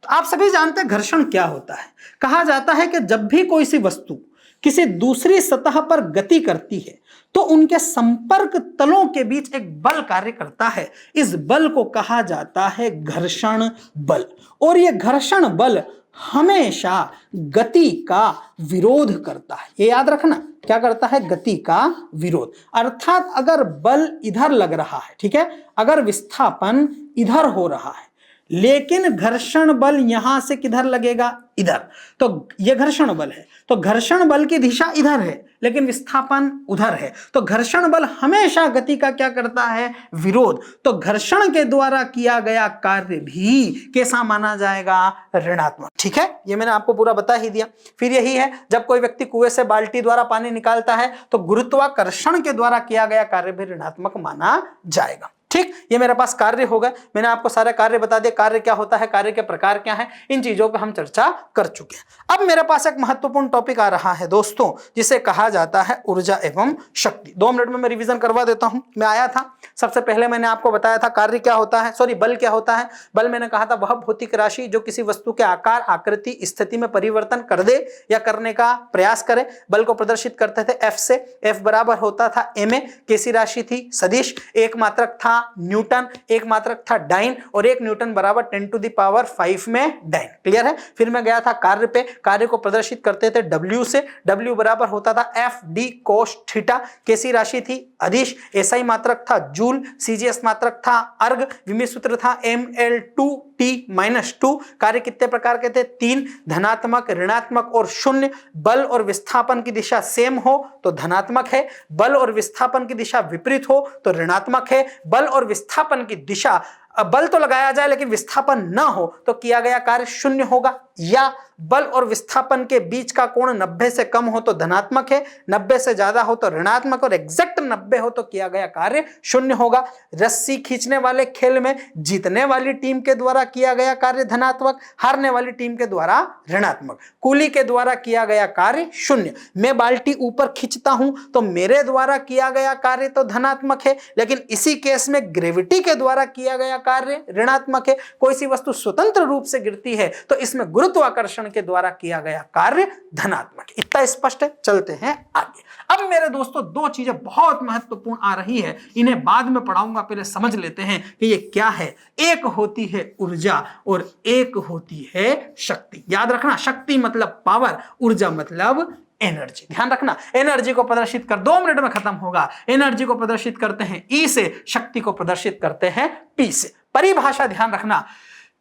आप सभी जानते हैं घर्षण क्या होता है। कहा जाता है कि जब भी कोई सी वस्तु किसी दूसरी सतह पर गति करती है तो उनके संपर्क तलों के बीच एक बल कार्य करता है। इस बल को कहा जाता है घर्षण बल, और यह घर्षण बल हमेशा गति का विरोध करता है। ये याद रखना, क्या करता है? गति का विरोध। अर्थात अगर बल इधर लग रहा है, ठीक है, अगर विस्थापन इधर हो रहा है लेकिन घर्षण बल यहां से किधर लगेगा? इधर, तो यह घर्षण बल है, तो घर्षण बल की दिशा इधर है लेकिन विस्थापन उधर है, तो घर्षण बल हमेशा गति का क्या करता है? विरोध। तो घर्षण के द्वारा किया गया कार्य भी कैसा माना जाएगा? ऋणात्मक। ठीक है, ये मैंने आपको पूरा बता ही दिया। फिर यही है, जब कोई व्यक्ति कुएं से बाल्टी द्वारा पानी निकालता है तो गुरुत्वाकर्षण के द्वारा किया गया कार्य भी ऋणात्मक माना जाएगा। ठीक, ये मेरे पास कार्य हो गए। मैंने आपको सारे कार्य बता दिए, कार्य क्या होता है, कार्य के प्रकार क्या है, इन चीजों पे हम चर्चा कर चुके हैं। अब मेरे पास एक महत्वपूर्ण टॉपिक आ रहा है दोस्तों, जिसे कहा जाता है ऊर्जा एवं शक्ति। 2 मिनट में मैं रिवीजन करवा देता हूं। मैं आया था, सबसे पहले मैंने आपको बताया था कार्य क्या होता है, सॉरी बल क्या होता है। बल मैंने कहा था वह भौतिक राशि जो किसी वस्तु के आकार, आकृति, स्थिति में परिवर्तन कर दे या करने का प्रयास करे। बल को प्रदर्शित करते थे F से। F बराबर होता था ma, कैसी राशि थी? सदिश। एक मात्रक था न्यूटन, एक मात्रक था डाइन, और 1 न्यूटन बराबर 10⁵ में डाइन। क्लियर है। फिर मैं गया था कार्य पे, कार्य को प्रदर्शित करते थे W से। W बराबर होता था FD cos थीटा, कैसी राशि थी? अदिश। SI मात्रक था जूल, CGS मात्रक था अर्ग, विमीय सूत्र था mL2T-2। कार्य कितने प्रकार के थे? 3, धनात्मक, ऋणात्मक और शून्य। बल और विस्थापन की दिशा सेम हो तो धनात्मक है, बल और विस्थापन की दिशा विपरीत हो तो ऋणात्मक है। बल और विस्थापन की दिशा, बल तो लगाया जाए लेकिन विस्थापन ना हो तो किया गया कार्य शून्य होगा, या बल और विस्थापन के बीच का कोण 90 से कम हो तो धनात्मक है, 90 से ज्यादा हो तो ऋणात्मक, और एग्जैक्ट 90 हो तो किया गया कार्य शून्य होगा। रस्सी खींचने वाले खेल में जीतने वाली टीम के द्वारा किया गया कार्य धनात्मक, हारने वाली टीम के द्वारा ऋणात्मक। कूली के द्वारा किया गया कार्य शून्य। मैं बाल्टी ऊपर खींचता हूं तो मेरे द्वारा किया गया कार्य तो धनात्मक है, लेकिन इसी केस में ग्रेविटी के द्वारा किया गया कार्य ऋणात्मक है। कोई सी वस्तु स्वतंत्र रूप से गिरती है तो इसमें गुरुत्व गुरुत्वाकर्षण के द्वारा किया गया कार्य धनात्मक। इतना स्पष्ट है, चलते हैं आगे। अब मेरे दोस्तों दो चीजें बहुत महत्वपूर्ण आ रही है, इन्हें बाद में पढ़ाऊंगा, पहले समझ लेते हैं कि ये क्या है। एक होती है ऊर्जा और एक होती है शक्ति। याद रखना, शक्ति मतलब पावर, ऊर्जा मतलब एनर्जी। ध्यान रखना, एनर्जी को प्रदर्शित कर 2 मिनट में खत्म होगा। एनर्जी को प्रदर्शित करते हैं ई से, शक्ति को प्रदर्शित करते हैं पी से। परिभाषा ध्यान रखना,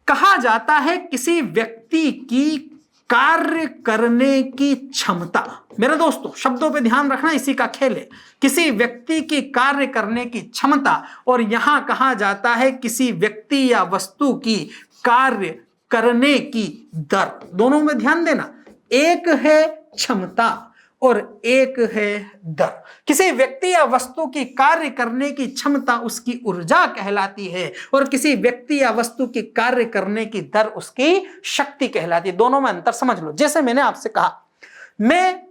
कहा जाता है किसी व्यक्ति की कार्य करने की क्षमता। मेरे दोस्तों शब्दों पे ध्यान रखना, इसी का खेल है। किसी व्यक्ति की कार्य करने की क्षमता, और यहां कहा जाता है किसी व्यक्ति या वस्तु की कार्य करने की दर। दोनों में ध्यान देना, एक है क्षमता और एक है दर। किसी व्यक्ति या वस्तु की कार्य करने की क्षमता उसकी ऊर्जा कहलाती है, और किसी व्यक्ति या वस्तु की कार्य करने की दर उसकी शक्ति कहलाती है। दोनों में अंतर समझ लो। जैसे मैंने आपसे कहा, मैं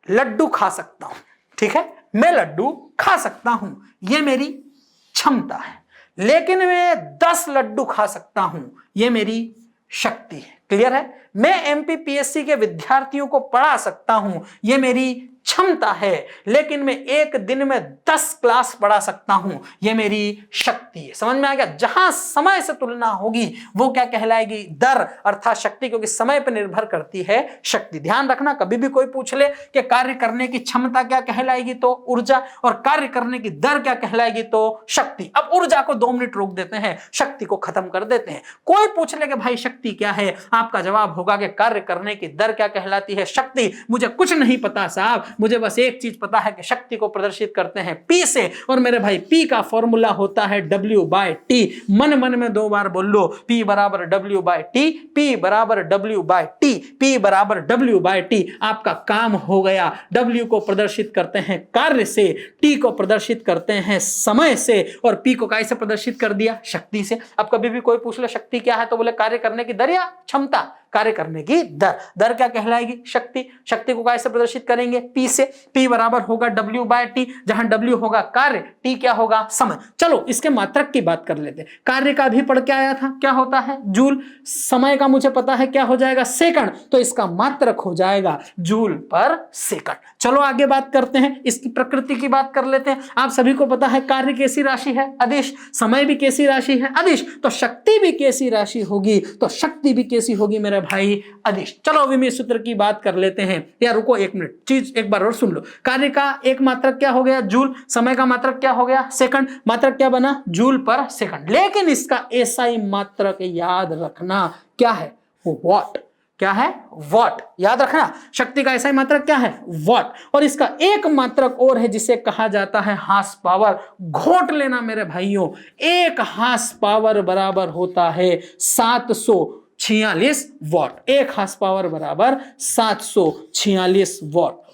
लड्डू खा सकता हूं, ठीक है, मैं लड्डू खा सकता हूं, यह मेरी क्षमता है। लेकिन मैं 10 लड्डू खा सकता हूं, यह मेरी शक्ति है। क्लियर है? मैं एमपीपीएससी के विद्यार्थियों को पढ़ा सकता हूं, यह मेरी क्षमता है। लेकिन मैं एक दिन में 10 क्लास पढ़ा सकता हूं, यह मेरी शक्ति है। समझ में आ गया? जहां समय से तुलना होगी वो क्या कहलाएगी? दर, अर्थात शक्ति, क्योंकि समय पर निर्भर करती है शक्ति। ध्यान रखना, कभी भी कोई पूछ ले कि कार्य करने की क्षमता क्या कहलाएगी तो ऊर्जा, और कार्य करने की दर क्या कहलाएगी तो शक्ति। अब ऊर्जा को 2 मिनट रोक देते हैं, शक्ति को खत्म कर देते हैं। कोई पूछ ले कि भाई शक्ति क्या है, आपका जवाब होगा कि कार्य करने की दर क्या कहलाती है शक्ति। मुझे कुछ नहीं पता साहब, मुझे बस एक चीज पता है कि शक्ति को प्रदर्शित करते हैं पी से, और मेरे भाई पी का फॉर्मूला होता है W/T। मन मन में 2 बार बोल लो, P बराबर W/T, P बराबर W/T, P बराबर W/T। आपका काम हो गया। W को प्रदर्शित करते हैं कार्य से, T को प्रदर्शित करते हैं समय से, और P को कैसे प्रदर्शित कर दिया? शक्ति से। अब कभी भी कोई पूछ ले शक्ति क्या है तो बोले कार्य करने की दर या क्षमता। कार्य करने की दर, दर क्या कहलाएगी? शक्ति। शक्ति को कैसे प्रदर्शित करेंगे? P से। P बराबर होगा W/T, जहां W होगा कार्य, T क्या होगा? समय। चलो इसके मात्रक की बात कर लेते हैं। कार्य का भी पढ़ के आया था, क्या होता है? जूल। समय का मुझे पता है क्या हो जाएगा? सेकंड। तो इसका मात्रक हो जाएगा जूल पर सेकंड। चलो आगे बात करते हैं, इसकी प्रकृति की बात कर लेते हैं। आप सभी को पता है कार्य कैसी राशि है? अदिश। समय भी कैसी राशि है? अदिश। तो शक्ति भी कैसी राशि होगी? तो शक्ति भी कैसी होगी मेरे भाई? अदिश। चलो विमेय सूत्र की बात कर लेते हैं। या रुको 1 मिनट, चीज एक बार और सुन लो। कार्य का एक मात्रक क्या हो गया? जूल। समय का मात्रक क्या हो गया? सेकंड। मात्रक क्या बना? जूल पर सेकंड। लेकिन इसका एसआई मात्रक याद रखना क्या है? वॉट। क्या है? वॉट। याद रखना, शक्ति का एसआई मात्रक क्या है? वॉट। और इसका एक मात्रक और है जिसे कहा जाता है हार्स पावर। घोट लेना मेरे भाइयों, 1 हार्स पावर बराबर होता है 746 वॉट। 1 हार्स पावर बराबर 746 वॉट।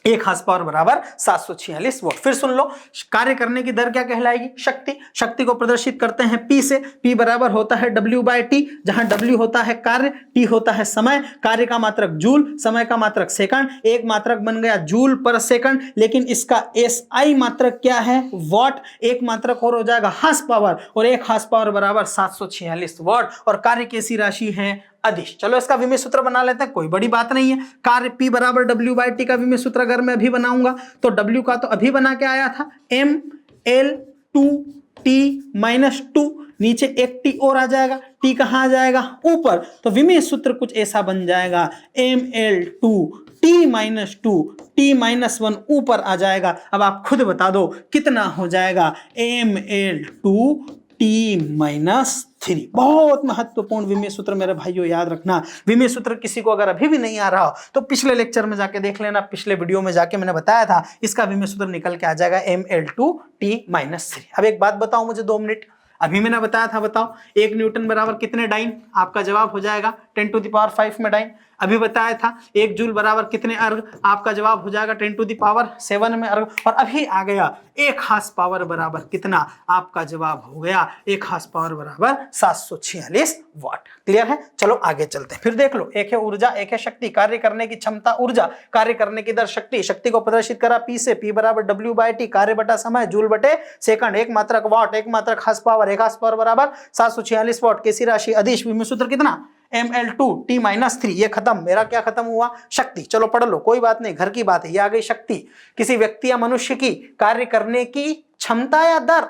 1 हार्स पावर बराबर 746 वॉट। फिर सुन लो, कार्य करने की दर क्या कहलाएगी? शक्ति। शक्ति को प्रदर्शित करते हैं P से। P बराबर होता है W/T, जहां W होता है कार्य, T होता है समय। कार्य का मात्रक जूल, समय का मात्रक सेकंड। एक मात्रक बन गया जूल पर सेकंड। लेकिन इसका SI मात्रक क्या है? वॉट। एक मात्रक और हो जाएगा हार्स पावर, और 1 हार्स पावर बराबर 746 वॉट। और कार्य कैसी राशि है? अदिश। चलो इसका विमेय सूत्र बना लेते हैं, कोई बड़ी बात नहीं है। कार्य P बराबर W/T का विमेय सूत्र अगर मैं अभी बनाऊंगा तो W का तो अभी बना के आया था, ML2T-2, नीचे एक T और आ जाएगा। T कहाँ आ जाएगा? ऊपर। तो विमेय सूत्र कुछ ऐसा बन जाएगा, ML2T-2, T-1 ऊपर आ जाएगा। अब आप खुद बता दो कितना हो जाएगा? ML2T-3। बहुत महत्वपूर्ण विमेय सूत्र मेरे भाइयों, याद रखना। विमेय सूत्र किसी को अगर अभी भी नहीं आ रहा हो तो पिछले लेक्चर में जाके देख लेना, पिछले वीडियो में जाके मैंने बताया था। इसका विमेय सूत्र निकल के आ जाएगा ML2T-3। अब एक बात बताओ मुझे 2 मिनट, अभी मैंने बताया था, बताओ 1 न्यूटन बराबर कितने डाइन? आपका जवाब हो जाएगा 10⁵ में डाइन। अभी बताया था 1 जूल बराबर कितने अर्ग? आपका जवाब हो जाएगा 10⁷ में अर्ग। और अभी आ गया 1 हार्स पावर बराबर कितना? आपका जवाब हो गया 1 हार्स पावर बराबर 746 वॉट। क्लियर है? चलो आगे चलते हैं। फिर देख लो, एक है ऊर्जा, एक है शक्ति। कार्य करने की क्षमता ऊर्जा, कार्य करने की दर शक्ति। शक्ति को प्रदर्शित करा P से। P बराबर W/T, कार्य बटा समय, जूल बटे सेकंड। एक मात्रक वॉट, एक मात्रक हार्स पावर। 1 हार्स पावर बराबर 746 वॉट। कैसी राशि? अदिश। विमेय सूत्र कितना? Ml2T-3, ये खत्म, मेरा क्या खत्म हुआ, शक्ति। चलो पढ़ लो, कोई बात नहीं, घर की बात है, ये आ गई शक्ति। किसी व्यक्ति या मनुष्य की कार्य करने की क्षमता या दर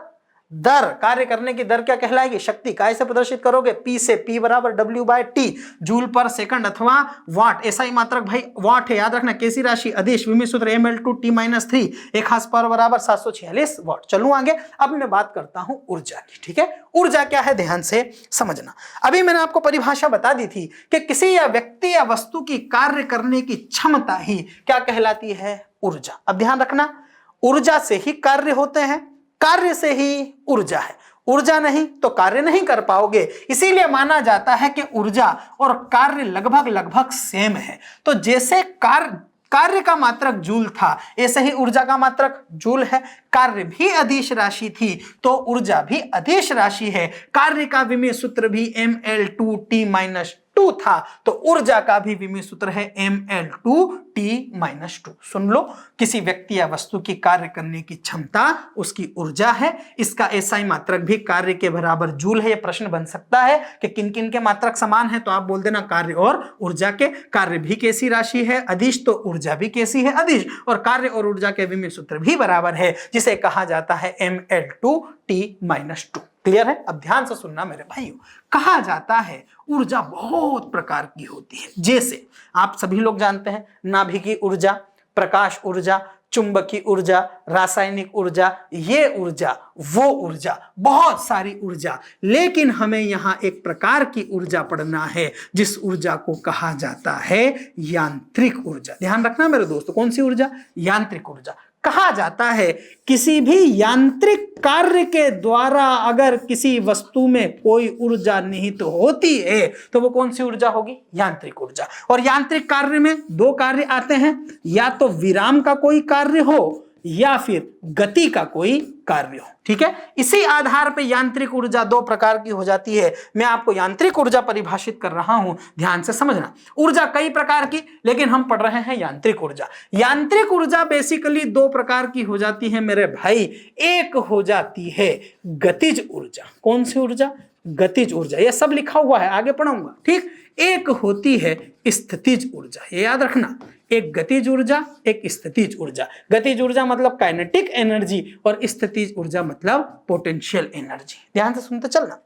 कार्य करने की दर क्या कहलाएगी, शक्ति। काय से प्रदर्शित करोगे, P से, P बराबर W/T, जूल पर सेकंड अथवा वाट। ऐसा ही मात्रक भाई वाट है, याद रखना, कैसी राशि, अदिश, विमित सूत्र Ml2T-3, 1 पावर बराबर 746 वाट। चलूं आगे, अब मैं बात करता हूं ऊर्जा की, ठीक है। ऊर्जा क्या है, ध्यान से समझना। अभी मैंने आपको परिभाषा बता दी थी कि किसी या व्यक्ति या वस्तु की कार्य करने की क्षमता ही क्या कहलाती है, ऊर्जा। अब ध्यान रखना, ऊर्जा से ही कार्य होते हैं, कार्य से ही ऊर्जा है, ऊर्जा नहीं तो कार्य नहीं कर पाओगे। इसीलिए माना जाता है कि ऊर्जा और कार्य लगभग सेम है। तो जैसे कार्य का मात्रक जूल था, ऐसे ही ऊर्जा का मात्रक जूल है। कार्य भी अदिश राशि थी तो ऊर्जा भी अदिश राशि है। कार्य का विमेय सूत्र भी Ml2T-2 था तो ऊर्जा का भी विमेय सूत्र है Ml2T-2। सुन लो, किसी व्यक्ति या वस्तु की कार्य करने की क्षमता उसकी ऊर्जा है। इसका ऐसा ही मात्रक भी कार्य के बराबर जूल है। यह प्रश्न बन सकता है कि किन किन के मात्रक समान है, तो आप बोल देना कार्य और ऊर्जा के। कार्य भी कैसी राशि है, अदिश, तो ऊर्जा भी कैसी है, अदिश। और कार्य और ऊर्जा के विमेय सूत्र भी बराबर है, जिसे कहा जाता है Ml2T-2। क्लियर है। अब ध्यान से सुनना मेरे भाइयों, कहा जाता है ऊर्जा बहुत प्रकार की होती है। जैसे आप सभी लोग जानते हैं, नाभिकीय ऊर्जा, प्रकाश ऊर्जा, चुंबकीय ऊर्जा, रासायनिक ऊर्जा, ये ऊर्जा, वो ऊर्जा, बहुत सारी ऊर्जा। लेकिन हमें यहां एक प्रकार की ऊर्जा पढ़ना है जिस ऊर्जा को कहा जाता है यांत्रिक ऊर्जा। ध्यान रखना मेरे दोस्तों, कौन सी ऊर्जा, यांत्रिक ऊर्जा। कहा जाता है किसी भी यांत्रिक कार्य के द्वारा अगर किसी वस्तु में कोई ऊर्जा निहित होती है तो वो कौन सी ऊर्जा होगी, यांत्रिक ऊर्जा। और यांत्रिक कार्य में दो कार्य आते हैं, या तो विराम का कोई कार्य हो या फिर गति का कोई कार्य हो, ठीक है। इसी आधार पे यांत्रिक ऊर्जा दो प्रकार की हो जाती है। मैं आपको यांत्रिक ऊर्जा परिभाषित कर रहा हूं, ध्यान से समझना। ऊर्जा कई प्रकार की, लेकिन हम पढ़ रहे हैं यांत्रिक ऊर्जा। यांत्रिक ऊर्जा बेसिकली दो प्रकार की हो जाती है मेरे भाई। एक हो जाती है गतिज ऊर्जा। कौन सी ऊर्जा, गतिज ऊर्जा। यह सब लिखा हुआ है, आगे पढ़ाऊंगा, ठीक। एक होती है स्थितिज ऊर्जा, ये याद रखना। एक गतिज ऊर्जा, एक स्थितिज ऊर्जा। गतिज ऊर्जा मतलब काइनेटिक एनर्जी और स्थितिज ऊर्जा मतलब पोटेंशियल एनर्जी। ध्यान से सुनते चलना।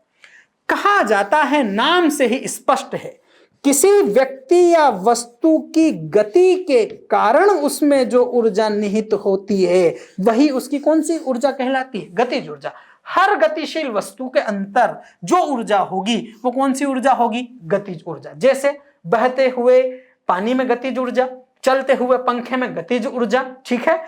कहा जाता है, नाम से ही स्पष्ट है, किसी व्यक्ति या वस्तु की गति के कारण उसमें जो ऊर्जा निहित होती है वही उसकी कौन सी ऊर्जा कहलाती है, गतिज ऊर्जा। हर गतिशील वस्तु के अंदर जो ऊर्जा होगी वो कौन सी ऊर्जा होगी, गतिज ऊर्जा। जैसे बहते हुए पानी में गतिज ऊर्जा, चलते हुए पंखे में गतिज ऊर्जा, ठीक है।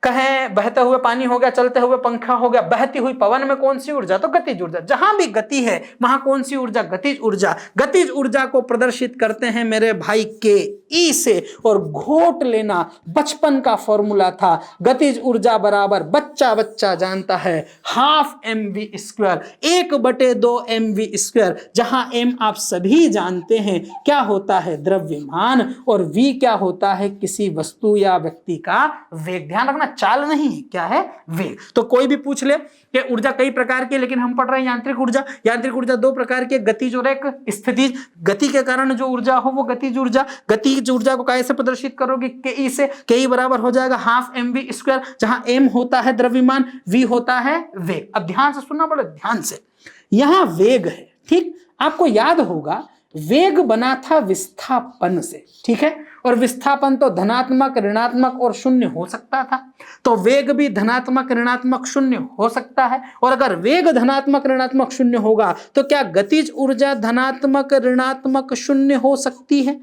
कहें बहते हुए पानी हो गया, चलते हुए पंखा हो गया, बहती हुई पवन में कौन सी ऊर्जा, तो गतिज ऊर्जा। जहां भी गति है वहां कौन सी ऊर्जा, गतिज ऊर्जा। गतिज ऊर्जा को प्रदर्शित करते हैं मेरे भाई के ई से, और घोट लेना बचपन का फॉर्मूला था। गतिज ऊर्जा बराबर बच्चा बच्चा जानता है ½ mv², 1/2 mv²। जहां m आप सभी जानते हैं क्या होता है, द्रव्यमान, और v क्या होता है, किसी वस्तु या व्यक्ति का वेग। ध्यान रखना, चाल नहीं है, क्या है, वेग। तो कोई भी पूछ ले कि ऊर्जा कई प्रकार की, लेकिन हम पढ़ रहे हैं यांत्रिक ऊर्जा। यांत्रिक ऊर्जा दो प्रकार की, गतिज और एक स्थितिज। गति के कारण जो ऊर्जा हो वो गतिज ऊर्जा। गतिज ऊर्जा को कैसे प्रदर्शित करोगे, के से। के बराबर हो जाएगा ½ mv², जहां m होता है द्रव्यमान, v होता है वेग। अब ध्यान से सुनना पड़े, ध्यान से। यहां वेग है, ठीक। आपको याद होगा वेग बना था विस्थापन से, ठीक है। और विस्थापन तो धनात्मक, ऋणात्मक और शून्य हो सकता था। तो वेग भी धनात्मक, ऋणात्मक, शून्य हो सकता है। और अगर वेग धनात्मक, ऋणात्मक, शून्य होगा तो क्या गतिज ऊर्जा धनात्मक, ऋणात्मक, शून्य हो सकती है।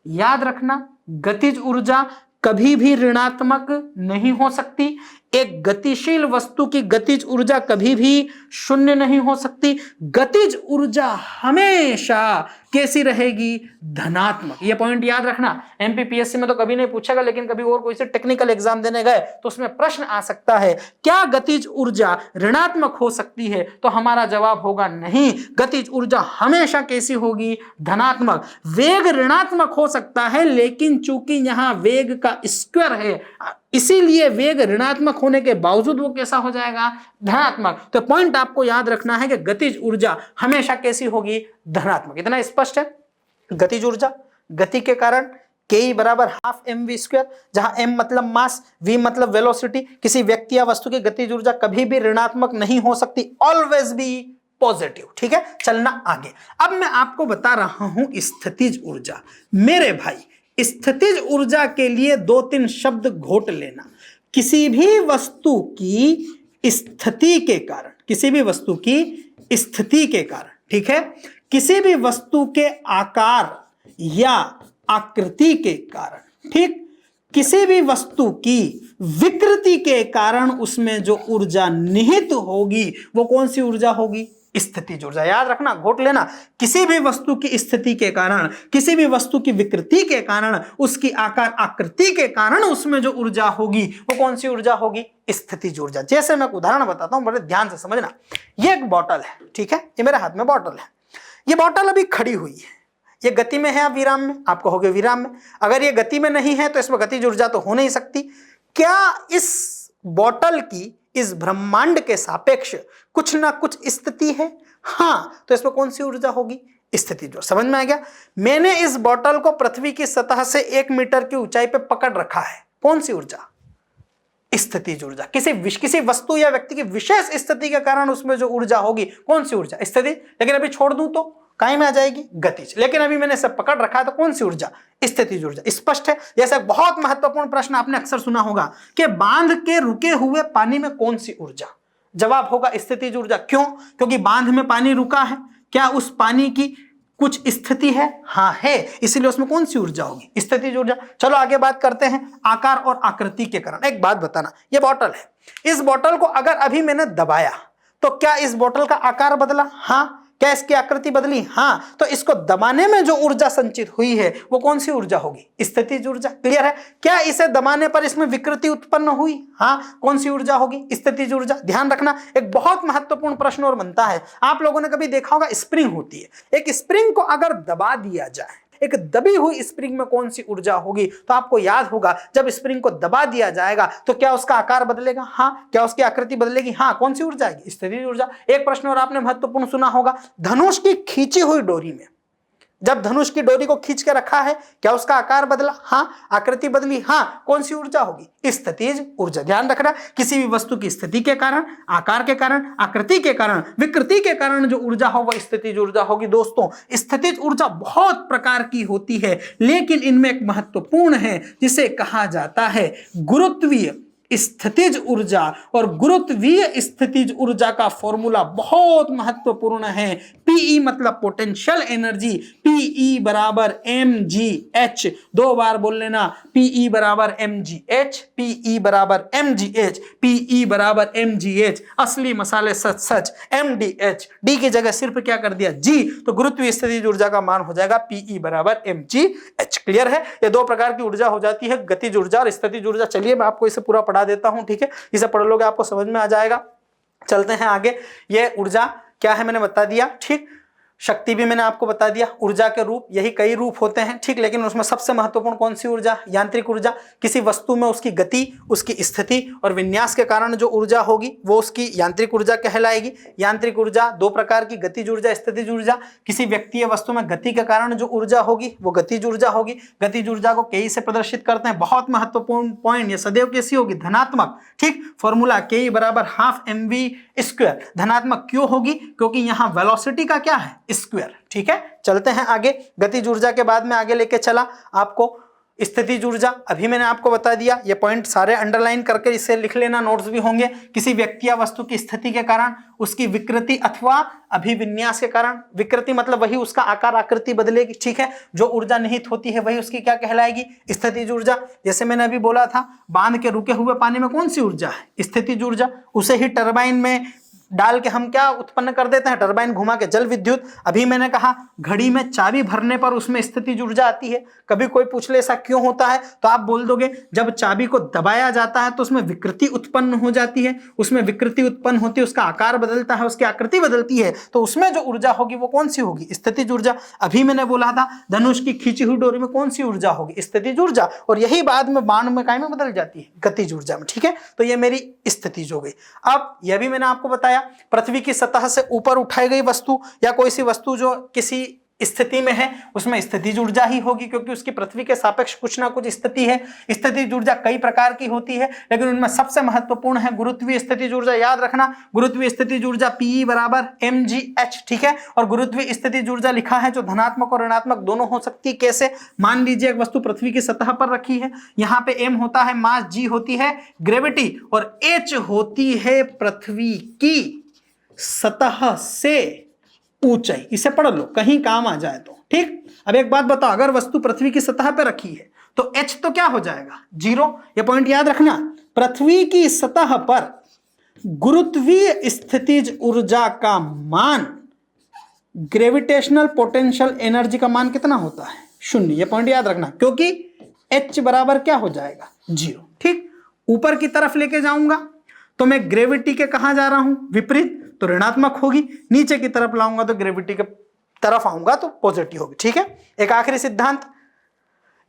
याद रखना, गतिज ऊर्जा कभी भी ऋणात्मक नहीं हो सकती। एक गतिशील वस्तु की गतिज ऊर्जा कभी भी शून्य नहीं हो सकती। गतिज ऊर्जा हमेशा कैसी रहेगी, धनात्मक। ये पॉइंट याद रखना। एमपीपीएससी में तो कभी नहीं पूछेगा, लेकिन कभी और कोई से टेक्निकल एग्जाम देने गए तो उसमें प्रश्न आ सकता है, क्या गतिज ऊर्जा ऋणात्मक हो सकती है, तो हमारा जवाब होगा नहीं। गतिज ऊर्जा हमेशा कैसी होगी, धनात्मक। वेग ऋणात्मक हो सकता है, लेकिन चूंकि यहां वेग का स्क्वायर है इसीलिए वेग ऋणात्मक होने के बावजूद वो कैसा हो जाएगा, धनात्मक। तो पॉइंट आपको याद रखना है कि गतिज ऊर्जा हमेशा कैसी होगी, धनात्मक। इतना स्पष्ट है। गतिज ऊर्जा, गति के कारण के बराबर हाफ एम वी स्क्वायर, जहां एम मतलब मास, वी मतलब वेलोसिटी। किसी व्यक्ति या वस्तु की गतिज ऊर्जा कभी भी ऋणात्मक नहीं हो सकती, ऑलवेज बी पॉजिटिव। ठीक है, चलना आगे। अब मैं आपको बता रहा हूं स्थितिज ऊर्जा। मेरे भाई स्थितिज ऊर्जा के लिए 2-3 शब्द घोट लेना। किसी भी वस्तु की स्थिति के कारण, किसी भी वस्तु की स्थिति के कारण, ठीक है, किसी भी वस्तु के आकार या आकृति के कारण, ठीक, किसी भी वस्तु की विकृति के कारण उसमें जो ऊर्जा निहित होगी वो कौन सी ऊर्जा होगी? स्थितिज ऊर्जा। याद रखना, घोट लेना। किसी भी वस्तु की स्थिति के कारण, किसी भी वस्तु की विकृति के कारण, उसकी आकार आकृति के कारण उसमें जो ऊर्जा होगी वो कौन सी ऊर्जा होगी? स्थितिज ऊर्जा। जैसे मैं एक उदाहरण बताता हूं, बड़े ध्यान से समझना। ये एक बॉटल है, ठीक है, ये मेरे हाथ में बॉटल है। ये बॉटल अभी खड़ी हुई है, ये गति में है या विराम में? आप कहोगे विराम में। अगर ये गति में नहीं है तो इसमें गतिज ऊर्जा तो हो नहीं सकती। क्या इस बॉटल की इस ब्रह्मांड के सापेक्ष कुछ ना कुछ स्थिति है? हाँ, तो इसमें कौन सी ऊर्जा होगी? स्थितिज ऊर्जा। समझ में आ गया? मैंने इस बॉटल को पृथ्वी की सतह से 1 मीटर की ऊंचाई पे पकड़ रखा है, कौन सी ऊर्जा? स्थितिज ऊर्जा। किसी वस्तु या व्यक्ति की विशेष स्थिति के कारण उसमें जो ऊर्जा होगी कौन सी ऊर्जा? स्थिति। लेकिन अभी छोड़ दूं तो काय में आ जाएगी? गतिज। लेकिन अभी मैंने इसे पकड़ रखा है तो कौन सी ऊर्जा? स्थितिज ऊर्जा। स्पष्ट है? जैसे बहुत महत्वपूर्ण प्रश्न आपने अक्सर सुना होगा कि बांध के रुके हुए पानी में कौन सी ऊर्जा? जवाब होगा स्थितिज ऊर्जा। क्यों? क्योंकि बांध में पानी रुका है। क्या उस पानी की कुछ स्थिति है? हाँ है, इसीलिए उसमें कौन सी ऊर्जा होगी? स्थितिज ऊर्जा। चलो आगे बात करते हैं आकार और आकृति के कारण। एक बात बताना, ये बॉटल है, इस बॉटल को अगर अभी मैंने दबाया तो क्या इस बॉटल का आकार बदला? हाँ। क्या इसकी आकृति बदली? हाँ। तो इसको दबाने में जो ऊर्जा संचित हुई है वो कौन सी ऊर्जा होगी? स्थितिज ऊर्जा। क्लियर है? क्या इसे दबाने पर इसमें विकृति उत्पन्न हुई? हाँ। कौन सी ऊर्जा होगी? स्थितिज ऊर्जा। ध्यान रखना, एक बहुत महत्वपूर्ण प्रश्न और बनता है। आप लोगों ने कभी देखा होगा स्प्रिंग होती है, एक स्प्रिंग को अगर दबा दिया जाए, एक दबी हुई स्प्रिंग में कौन सी ऊर्जा होगी? तो आपको याद होगा जब स्प्रिंग को दबा दिया जाएगा तो क्या उसका आकार बदलेगा? हाँ। क्या उसकी आकृति बदलेगी? हाँ। कौन सी ऊर्जा आएगी? स्थितिज ऊर्जा। एक प्रश्न और आपने महत्वपूर्ण सुना होगा, धनुष की खींची हुई डोरी में, जब धनुष की डोरी को खींच के रखा है क्या उसका आकार बदला? हाँ। आकृति बदली? हाँ। कौन सी ऊर्जा होगी? स्थितिज ऊर्जा। ध्यान रखना, किसी भी वस्तु की स्थिति के कारण, आकार के कारण, आकृति के कारण, विकृति के कारण जो ऊर्जा हो वह स्थितिज ऊर्जा होगी। दोस्तों, स्थितिज ऊर्जा बहुत प्रकार की होती है, लेकिन इनमें एक महत्वपूर्ण है जिसे कहा जाता है गुरुत्वीय स्थितिज ऊर्जा। और गुरुत्वीय स्थितिज ऊर्जा का फॉर्मूला बहुत महत्वपूर्ण है। पीई मतलब पोटेंशियल एनर्जी, पीई बराबर mgh। 2 बार बोल लेना, पीई बराबर mgh, पीई बराबर mgh, पीई बराबर mgh। असली मसाले सच सच mdh, डी की जगह सिर्फ क्या कर दिया? जी। तो गुरुत्वीय स्थितिज ऊर्जा का मान हो जाएगा पीई बराबर mgh। क्लियर है? ये 2 प्रकार की ऊर्जा हो जाती है, गतिज ऊर्जा और स्थितिज ऊर्जा। चलिए मैं आपको इसे पूरा पढ़ा देता हूं, ठीक है, इसे पढ़ लोगे आपको समझ में आ जाएगा। चलते हैं आगे। ये ऊर्जा क्या है मैंने बता दिया, ठीक। शक्ति भी मैंने आपको बता दिया। ऊर्जा के रूप, यही कई रूप होते हैं, ठीक, लेकिन उसमें सबसे महत्वपूर्ण कौन सी ऊर्जा? यांत्रिक ऊर्जा। किसी वस्तु में उसकी गति, उसकी स्थिति और विन्यास के कारण जो ऊर्जा होगी वो उसकी यांत्रिक ऊर्जा कहलाएगी। यांत्रिक ऊर्जा 2 प्रकार की, गतिज ऊर्जा, स्थितिज ऊर्जा। किसी व्यक्ति या वस्तु में गति के कारण जो ऊर्जा होगी वो गतिज ऊर्जा होगी। गतिज ऊर्जा को के से प्रदर्शित करते हैं। बहुत महत्वपूर्ण पॉइंट, ये सदैव कैसी होगी? धनात्मक, ठीक। फॉर्मूला के बराबर हाफ mv स्क्वायर। धनात्मक क्यों होगी? क्योंकि यहां वेलोसिटी का क्या है? स्क्वायर, ठीक है। चलते हैं आगे। गतिज ऊर्जा के बाद में आगे लेके चला आपको स्थितिज ऊर्जा। अभी मैंने आपको बता दिया, ये पॉइंट सारे अंडरलाइन करके इसे लिख लेना, नोट्स भी होंगे। किसी व्यक्ति या वस्तु की स्थिति के कारण, उसकी विकृति अथवा अभिविन्यास के कारण, विकृति मतलब वही उसका आकार आकृति बदलेगी, ठीक है, जो ऊर्जा निहित होती है वही उसकी क्या कहलाएगी? स्थितिज ऊर्जा। जैसे मैंने अभी बोला था, बांध के रुके हुए पानी में कौन सी ऊर्जा है? स्थितिज ऊर्जा। उसे ही टरबाइन में डाल के हम क्या उत्पन्न कर देते हैं? टरबाइन घुमा के जल विद्युत। अभी मैंने कहा घड़ी में चाबी भरने पर उसमें स्थितिज ऊर्जा आती है। कभी कोई पूछ ले ऐसा क्यों होता है, तो आप बोल दोगे जब चाबी को दबाया जाता है तो उसमें विकृति उत्पन्न हो जाती है। उसमें विकृति उत्पन्न होती है, उसका आकार बदलता है, उसकी आकृति बदलती है, तो उसमें जो ऊर्जा होगी वो कौन सी होगी? स्थितिज ऊर्जा। अभी मैंने बोला था धनुष की खींची हुई डोरी में कौन सी ऊर्जा होगी? स्थितिज ऊर्जा। और यही बाद में बाण में काय में बदल जाती है? गतिज ऊर्जा में, ठीक है। तो ये मेरी स्थितिज हो गई। अब यह भी मैंने आपको बताया, पृथ्वी की सतह से ऊपर उठाई गई वस्तु या कोई सी वस्तु जो किसी स्थिति में है उसमें स्थितिज ऊर्जा ही होगी, क्योंकि उसकी पृथ्वी के सापेक्ष कुछ ना कुछ स्थिति है। स्थितिज ऊर्जा कई प्रकार की होती है, लेकिन उनमें सबसे महत्वपूर्ण है गुरुत्वीय स्थितिज ऊर्जा। याद रखना, गुरुत्वीय स्थितिज ऊर्जा Pe बराबर mgh, ठीक है। और गुरुत्वीय स्थितिज ऊर्जा लिखा है जो धनात्मक और ऋणात्मक दोनों हो सकती है। कैसे? मान लीजिए एक वस्तु पृथ्वी की सतह पर रखी है, यहाँ पे m होता है मास, g होती है ग्रेविटी और h होती है पृथ्वी की सतह से ऊंचाई। इसे पढ़ लो, कहीं काम आ जाए तो, ठीक। अब एक बात बताओ, अगर वस्तु पृथ्वी की सतह पर रखी है तो h तो क्या हो जाएगा? 0। यह पॉइंट याद रखना। पृथ्वी की सतह पर गुरुत्वीय स्थितिज ऊर्जा का मान, ग्रेविटेशनल पोटेंशियल एनर्जी का मान कितना होता है? 0। यह पॉइंट याद रखना, क्योंकि h बराबर क्या हो जाएगा? 0, ठीक। ऊपर की तरफ लेके जाऊंगा तो मैं ग्रेविटी के कहां जा रहा हूं? विपरीत, तो ऋणात्मक होगी। नीचे की तरफ लाऊंगा तो ग्रेविटी के तरफ आऊंगा तो पॉजिटिव होगी, ठीक है। एक आखिरी सिद्धांत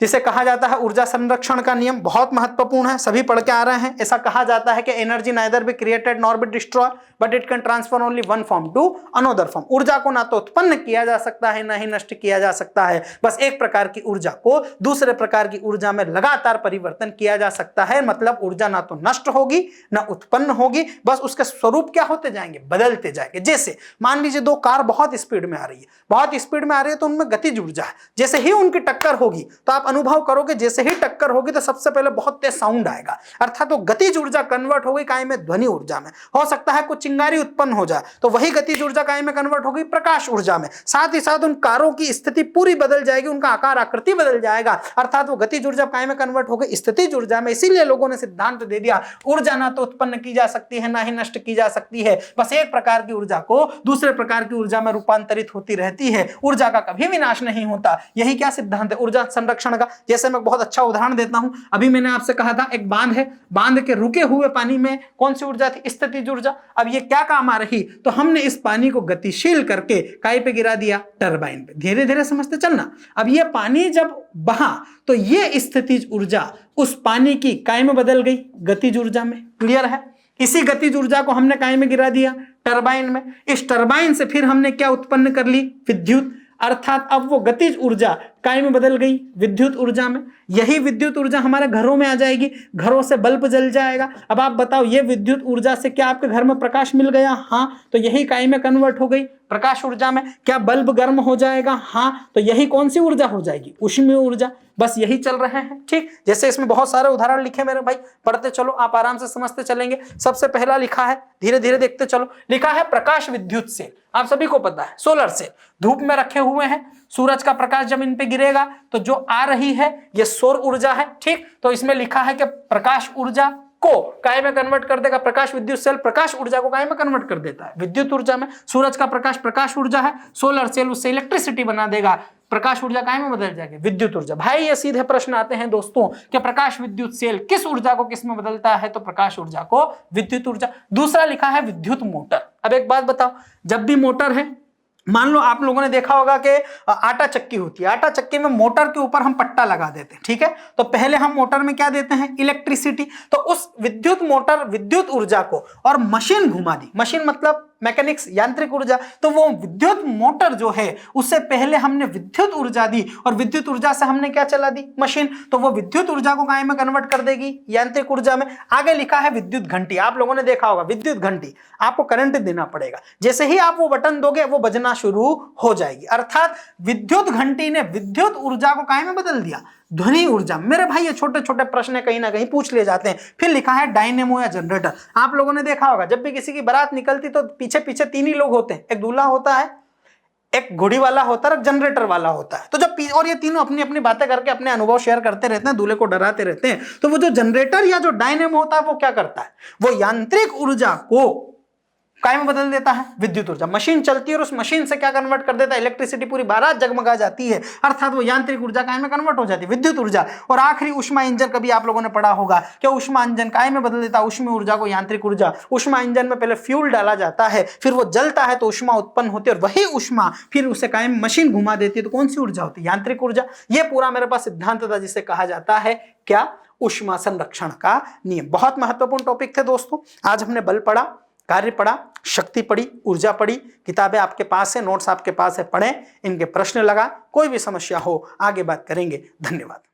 जिसे कहा जाता है ऊर्जा संरक्षण का नियम, बहुत महत्वपूर्ण है, सभी पढ़ के आ रहे हैं। ऐसा कहा जाता है कि energy neither be created nor be destroy but it can transfer only one form to another form. ऊर्जा को ना तो उत्पन्न किया जा सकता है ना ही नष्ट किया जा सकता है, बस एक प्रकार की ऊर्जा को दूसरे प्रकार की ऊर्जा में लगातार परिवर्तन किया जा सकता है। मतलब ऊर्जा ना तो नष्ट होगी ना उत्पन्न होगी, बस उसके स्वरूप क्या होते जाएंगे? बदलते जाएंगे। जैसे मान लीजिए दो कार बहुत स्पीड में आ रही है, बहुत स्पीड में आ रही है तो उनमें गतिज ऊर्जा है। जैसे ही उनकी टक्कर होगी तो आप अनुभव करोगे, जैसे ही टक्कर होगी तो सबसे पहले बहुत तेज साउंड आएगा, अर्थात तो गतिज ऊर्जा कन्वर्ट हो गई काय में? ध्वनि ऊर्जा में। हो सकता है कुछ चिंगारी उत्पन्न हो जाए तो वही गतिज ऊर्जा काय में कन्वर्ट हो गई? प्रकाश ऊर्जा में। साथ ही साथ उन कारों की स्थिति पूरी बदल जाएगी, उनका आकार आकृति बदल जाएगा, अर्थात वो गतिज ऊर्जा काय में कन्वर्ट हो गई? स्थितिज ऊर्जा में। इसीलिए लोगों ने सिद्धांत दे दिया, ऊर्जा ना तो उत्पन्न की जा सकती है ना ही नष्ट की जा सकती है, बस एक प्रकार की ऊर्जा को दूसरे प्रकार की ऊर्जा में रूपांतरित होती रहती है, ऊर्जा का कभी विनाश नहीं होता। यही क्या सिद्धांत है ऊर्जा संरक्षण का। जैसे मैं बहुत अच्छा उदाहरण देता हूं, अभी मैंने आपसे कहा था एक बांध है, बांध के रुके हुए पानी में कौन सी ऊर्जा थी? स्थितिज ऊर्जा। अब ये क्या काम आ रही? तो हमने इस पानी को गतिशील करके काय पे गिरा दिया? टरबाइन पे। धीरे धीरे समझते चलना। अब ये पानी जब बहा तो ये स्थितिज ऊर्जा उस पानी की काय में बदल गई? गतिज ऊर्जा में। क्लियर है? इसी गतिज ऊर्जा को हमने काय में गिरा दिया? टरबाइन में। इस टरबाइन से फिर हमने क्या उत्पन्न कर ली? विद्युत। अर्थात अब वो गतिज ऊर्जा काय में बदल गई? विद्युत ऊर्जा में। यही विद्युत ऊर्जा हमारे घरों में आ जाएगी, घरों से बल्ब जल जाएगा। अब आप बताओ, ये विद्युत ऊर्जा से क्या आपके घर में प्रकाश मिल गया? हाँ, तो यही काय में कन्वर्ट हो गई? प्रकाश ऊर्जा में। क्या बल्ब गर्म हो जाएगा? हाँ, तो यही कौन सी ऊर्जा हो जाएगी? ऊष्मीय ऊर्जा। बस यही चल रहे हैं, ठीक। जैसे इसमें बहुत सारे उदाहरण लिखे मेरे भाई, पढ़ते चलो, आप आराम से समझते चलेंगे। सबसे पहला लिखा है, धीरे धीरे देखते चलो, लिखा है प्रकाश विद्युत सेल। आप सभी को पता है सोलर सेल धूप में रखे हुए हैं, सूरज का प्रकाश जब इन पे गिरेगा तो जो आ रही है ये सौर ऊर्जा है, ठीक। तो इसमें लिखा है कि प्रकाश ऊर्जा को काय में कन्वर्ट कर देगा? प्रकाश विद्युत सेल प्रकाश ऊर्जा को काय में कन्वर्ट कर देता है? विद्युत ऊर्जा में। सूरज का प्रकाश प्रकाश ऊर्जा है, सोलर सेल उससे इलेक्ट्रिसिटी बना देगा, प्रकाश ऊर्जा काय में बदल जाएगी? विद्युत ऊर्जा। भाई ये सीधे प्रश्न आते हैं दोस्तों कि प्रकाश विद्युत सेल किस ऊर्जा को किस में बदलता है? तो प्रकाश ऊर्जा को विद्युत ऊर्जा। दूसरा लिखा है विद्युत मोटर। अब एक बात बताओ, जब भी मोटर है, मान लो आप लोगों ने देखा होगा कि आटा चक्की होती है, आटा चक्की में मोटर के ऊपर हम पट्टा लगा देते हैं, ठीक है। तो पहले हम मोटर में क्या देते हैं? इलेक्ट्रिसिटी। तो उस विद्युत मोटर विद्युत ऊर्जा को और मशीन घुमा दी, मशीन मतलब मैकेनिक्स यांत्रिक ऊर्जा, तो वो विद्युत मोटर जो है उससे पहले हमने विद्युत ऊर्जा दी और विद्युत ऊर्जा से हमने क्या चला दी? मशीन। तो वो विद्युत ऊर्जा को काय में कन्वर्ट कर देगी? यांत्रिक ऊर्जा में। आगे लिखा है विद्युत घंटी। आप लोगों ने देखा होगा विद्युत घंटी, आपको करंट देना पड़ेगा, जैसे ही आप वो बटन दोगे वो बजना शुरू हो जाएगी, अर्थात विद्युत घंटी ने विद्युत ऊर्जा को काय में बदल दिया? ध्वनि ऊर्जा। मेरे भाई ये छोटे छोटे प्रश्न कहीं ना कहीं पूछ लिए जाते हैं। फिर लिखा है डायनेमो या जनरेटर। आप लोगों ने देखा होगा जब भी किसी की बारात निकलती तो पीछे पीछे तीन ही लोग होते हैं, एक दूल्हा होता है, एक घोड़ी वाला होता है, एक जनरेटर वाला होता है। तो जब और ये तीनों अपनी अपनी बातें करके अपने अनुभव शेयर करते रहते हैं, दूल्हे को डराते रहते हैं। तो वो जो जनरेटर या जो डायनेमो होता है वो क्या करता है? वो यांत्रिक ऊर्जा को काय में बदल देता है? विद्युत ऊर्जा। मशीन चलती है और उस मशीन से क्या कन्वर्ट कर देता है? इलेक्ट्रिसिटी। पूरी बारात जगमगा जाती है, अर्थात वो यांत्रिक ऊर्जा काय में कन्वर्ट हो जाती है? विद्युत ऊर्जा। और आखिरी ऊष्मा इंजन। कभी आप लोगों ने पढ़ा होगा कि ऊष्मा इंजन काय में बदल देता है? ऊष्मीय ऊर्जा को यांत्रिक ऊर्जा। ऊष्मा इंजन में पहले फ्यूल डाला जाता है, फिर वो जलता है तो ऊष्मा उत्पन्न होती है और वही ऊष्मा फिर उसे काय में मशीन घुमा देती है। तो कौन सी ऊर्जा होती है? यांत्रिक ऊर्जा। ये पूरा मेरे पास सिद्धांत था जिसे कहा जाता है क्या? ऊष्मा संरक्षण का नियम। बहुत महत्वपूर्ण टॉपिक थे दोस्तों। आज हमने बल पढ़ा, कार्य पढ़ा, शक्ति पढ़ी, ऊर्जा पढ़ी, किताबें आपके पास है, नोट्स आपके पास है, पढ़ें, इनके प्रश्न लगा, कोई भी समस्या हो आगे बात करेंगे। धन्यवाद।